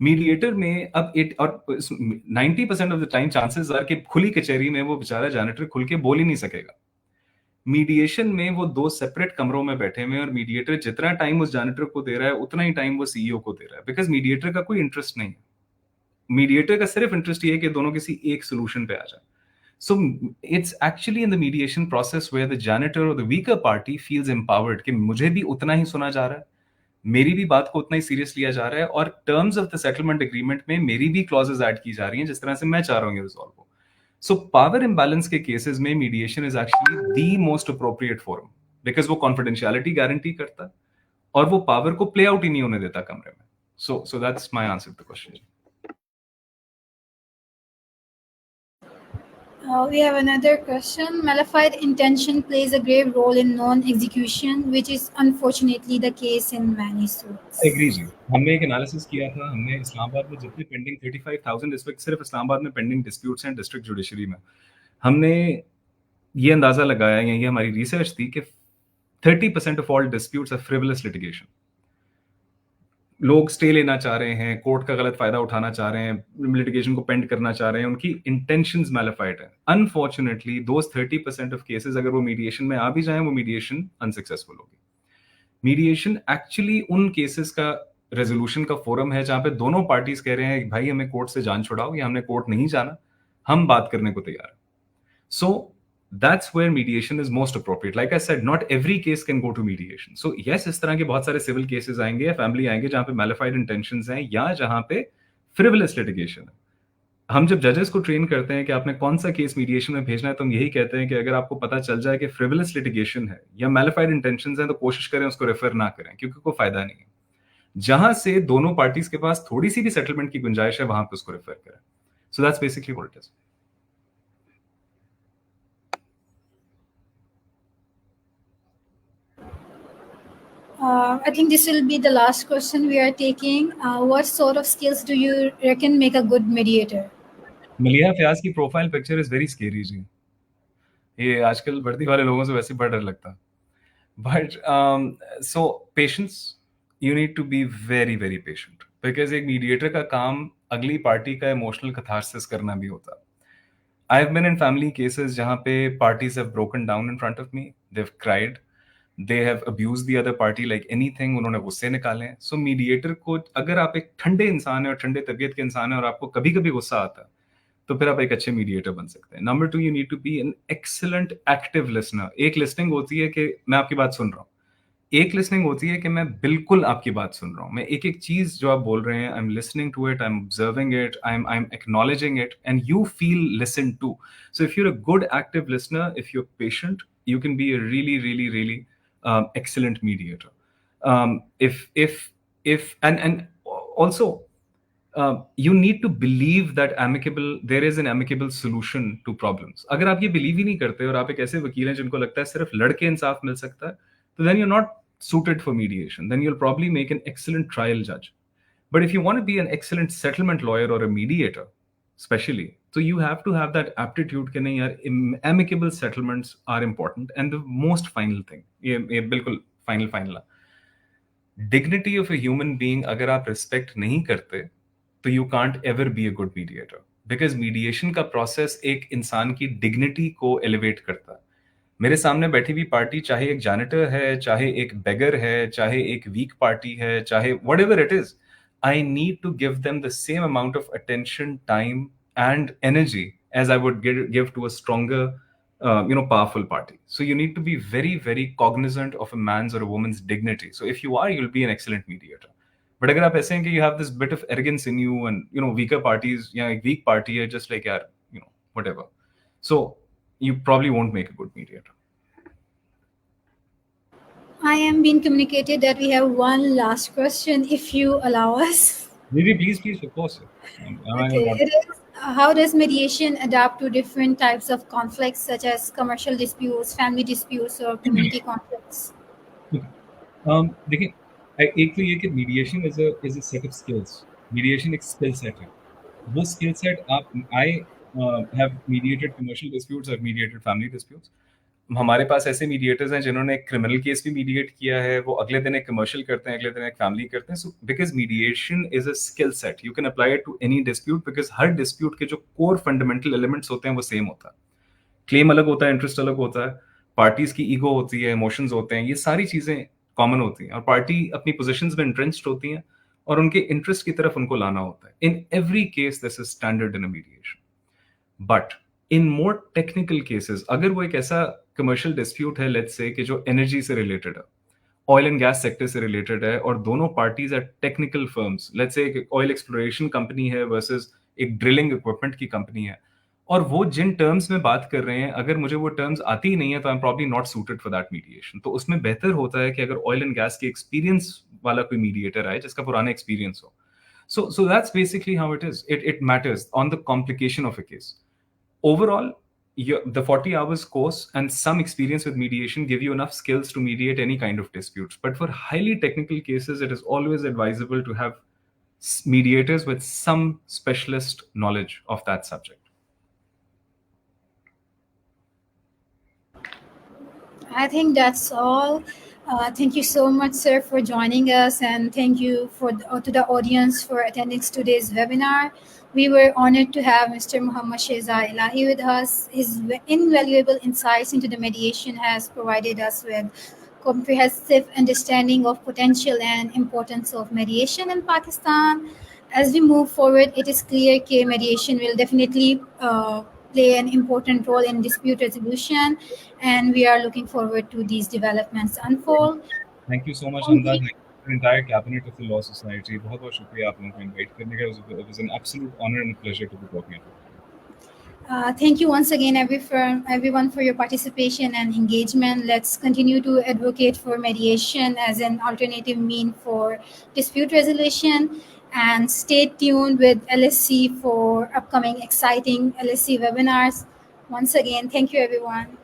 मीडिएटर में अब 90% of the time chances are कि खुली कचहरी में वो बेचारा जैनिटर खुल के बोल ही नहीं सकेगा। मीडिएशन में वो दो सेपरेट कमरों में बैठे हुए हैं और मीडिएटर जितना टाइम उस जैनिटर को दे रहा है उतना ही टाइम वो सीईओ को दे रहा है, बिकॉज मीडिएटर का कोई इंटरेस्ट नहीं है। मीडिएटर का सिर्फ इंटरेस्ट ये है कि दोनों किसी एक सोल्यूशन पे आ जाए। So it's actually in the mediation process where the janitor or the weaker party feels empowered कि मुझे भी उतना ही सुना जा रहा है, मेरी भी बात को उतना ही सीरियस लिया जा रहा है, और terms of the settlement agreement में मेरी भी क्लॉजेस ऐड की जा रही हैं जिस तरह से मैं चाह रहा हूँ ये रिजॉल्व हो. सो पावर इम्बैलेंस के केसेस में mediation is actually the most appropriate forum, because वो कॉन्फिडेंशियलिटी गारंटी करता है और वो पावर को प्ले आउट ही नहीं होने देता कमरे में. So that's my answer to the question. We have another question. Malified intention plays a grave role in non-execution, which is unfortunately the case in many suits. Agree जी. हमने एक analysis किया था. हमने इस्लामाबाद में जितने पेंडिंग 35,000 इस वक्त सिर्फ इस्लामाबाद में पेंडिंग डिस्प्यूट्स हैं डिस्ट्रिक्ट जुडिशरी में, हमने ये अंदाजा लगाया, ये हमारी रिसर्च थी कि 30% of all disputes are frivolous litigation. लोग स्टे लेना चाह रहे हैं, कोर्ट का गलत फायदा उठाना चाह रहे हैं, लिटिगेशन को पेंड करना चाह रहे हैं, उनकी इंटेंशंस मैलिफाइड है. अनफॉर्चुनेटली दोस 30% ऑफ केसेस अगर वो मीडिएशन में आ भी जाएं, वो मीडिएशन अनसक्सेसफुल होगी. मीडिएशन एक्चुअली उन केसेस का रेजोल्यूशन का फोरम है जहां पे दोनों पार्टीज कह रहे हैं भाई हमें कोर्ट से जान छुड़ाओ या हमने कोर्ट नहीं जाना, हम बात करने को तैयार हैं. सो that's where mediation is most appropriate. Like I said, not every case can go to mediation. So yes, इस तरह के बहुत सारे civil cases आएंगे या family आएंगे जहां पे malified intentions हैं या जहां पे frivolous litigation है. हम जब जजेस को ट्रेन करते हैं कि आपने कौन सा केस मीडिएशन में भेजना है, तो हम यही कहते हैं कि अगर आपको पता चल जाए कि फ्रिवलस लिटिगेशन है या मैलिफाइड इंटेंशंस हैं, तो कोशिश करें उसको रेफर ना करें, क्योंकि कोई फायदा नहीं है. जहां से दोनों पार्टीज के पास थोड़ी सी भी सेटलमेंट की गुंजाइश है, वहां पे उसको रेफर करें. So that's basically what it is. I think this will be the last question we are taking. What sort of skills do you reckon make a good mediator? Maliha Fayaz की profile picture is very scary जी. ये आजकल वर्दी वाले लोगों से वैसे बड़ा डर लगता. But so patience, you need to be very very patient, because एक मीडिएटर का काम अगली पार्टी का इमोशनल कथारसिस करना भी होता है. I have been in family cases जहां पे parties have broken down in front of me, they have cried, they have abused the other party like anything, उन्होंने गुस्से निकाले हैं. सो मीडिएटर को, अगर आप एक ठंडे इंसान है और ठंडे तबीयत के इंसान है और आपको कभी कभी गुस्सा आता है, तो फिर आप एक अच्छे मीडिएटर बन सकते हैं. Number 2, you need to be an excellent active listener. एक लिसनिंग होती है कि मैं आपकी बात सुन रहा हूँ, एक लिसनिंग होती है कि मैं बिल्कुल आपकी बात सुन रहा हूँ. मैं एक एक चीज जो आप बोल रहे हैं, I am listening to it, I am observing it, I am acknowledging it, and you feel listen to. So if you are a good active listener, if you are patient, you can be a really really really excellent mediator. If and also you need to believe that there is an amicable solution to problems. अगर आप ये believe ही नहीं करते और आप एक ऐसे वकील हैं जिनको लगता है सिर्फ लड़के इंसाफ मिल सकता है, तो then you're not suited for mediation. Then you'll probably make an excellent trial judge. But if you want to be an excellent settlement lawyer or a mediator especially, so you have to have that aptitude कि नहीं यार, amicable settlements are important. And the most final thing, ये बिल्कुल final dignity of a human being अगर आप respect नहीं करते, तो you can't ever be a good mediator, because mediation का process एक इंसान की dignity को elevate करता है. मेरे सामने बैठी हुई पार्टी चाहे एक janitor है, चाहे एक beggar है, चाहे एक weak party है, चाहे whatever it is, I need to give them the same amount of attention, time, and energy as I would give to a stronger, powerful party. So you need to be very, very cognizant of a man's or a woman's dignity. So if you are, you'll be an excellent mediator. But अगर आप ऐसे हैं कि you have this bit of arrogance in you, and weaker parties, एक weak party है, just like यार, whatever. So you probably won't make a good mediator. I am being communicated that we have one last question, if you allow us. Maybe, please, of course. Okay. It is, how does mediation adapt to different types of conflicts, such as commercial disputes, family disputes, or community conflicts? देखिए, एक तो ये कि mediation is a set of skills. Mediation एक skill set है. वो skill set I have mediated commercial disputes और mediated family disputes. हमारे पास ऐसे मीडिएटर्स हैं जिन्होंने एक क्रिमिनल केस भी मीडिएट किया है, वो अगले दिन एक कमर्शियल करते हैं, अगले दिन एक फैमिली करते हैं. So because mediation is a skill set, you can apply it to any dispute, because हर डिस्प्यूट के जो कोर फंडामेंटल एलिमेंट्स होते हैं वो सेम होता है. क्लेम अलग होता है, इंटरेस्ट अलग होता है, पार्टीज की ईगो होती है, इमोशंस होते हैं, ये सारी चीजें कॉमन होती हैं, और पार्टी अपनी पोजीशंस में इंट्रेंच्ड होती हैं और उनके इंटरेस्ट की तरफ उनको लाना होता है. In every case this is standard in a mediation. But in more technical cases, अगर वो एक ऐसा कमर्शियल डिस्प्यूट है, लेट्स से, कि जो एनर्जी से रिलेटेड है, ऑयल एंड गैस सेक्टर से रिलेटेड है, और दोनों parties are technical firms, let's say एक ऑयल एक्सप्लोरेशन कंपनी है वर्सेस एक ड्रिलिंग इक्विपमेंट की कंपनी है, और वो जिन टर्म्स में बात कर रहे हैं, अगर मुझे वो टर्म्स आती ही नहीं है, तो I am probably not suited for that mediation. तो उसमें बेहतर होता है कि अगर ऑयल एंड गैस के एक्सपीरियंस वाला कोई मीडिएटर आए जिसका पुराना एक्सपीरियंस हो। So that's basically how it is. It matters on the complication of a case. Overall, the 40 hours course and some experience with mediation give you enough skills to mediate any kind of disputes. But for highly technical cases, it is always advisable to have mediators with some specialist knowledge of that subject. I think that's all. Thank you so much, sir, for joining us, and thank you to the audience for attending today's webinar. We were honored to have Mr. Muhammad Shehzad Ilahi with us. His invaluable insights into the mediation has provided us with comprehensive understanding of potential and importance of mediation in Pakistan. As we move forward, it is clear that mediation will definitely play an important role in dispute resolution, and we are looking forward to these developments unfold. Thank you so much, Thank Anda. you. Thank you to the entire cabinet of the Law Society. बहुत बहुत शुक्रिया आप लोगों को invite करने का. It was an absolute honor and pleasure to be talking about it. Thank you once again, everyone, for your participation and engagement. Let's continue to advocate for mediation as an alternative mean for dispute resolution. And stay tuned with LSC for upcoming exciting LSC webinars. Once again, thank you, everyone.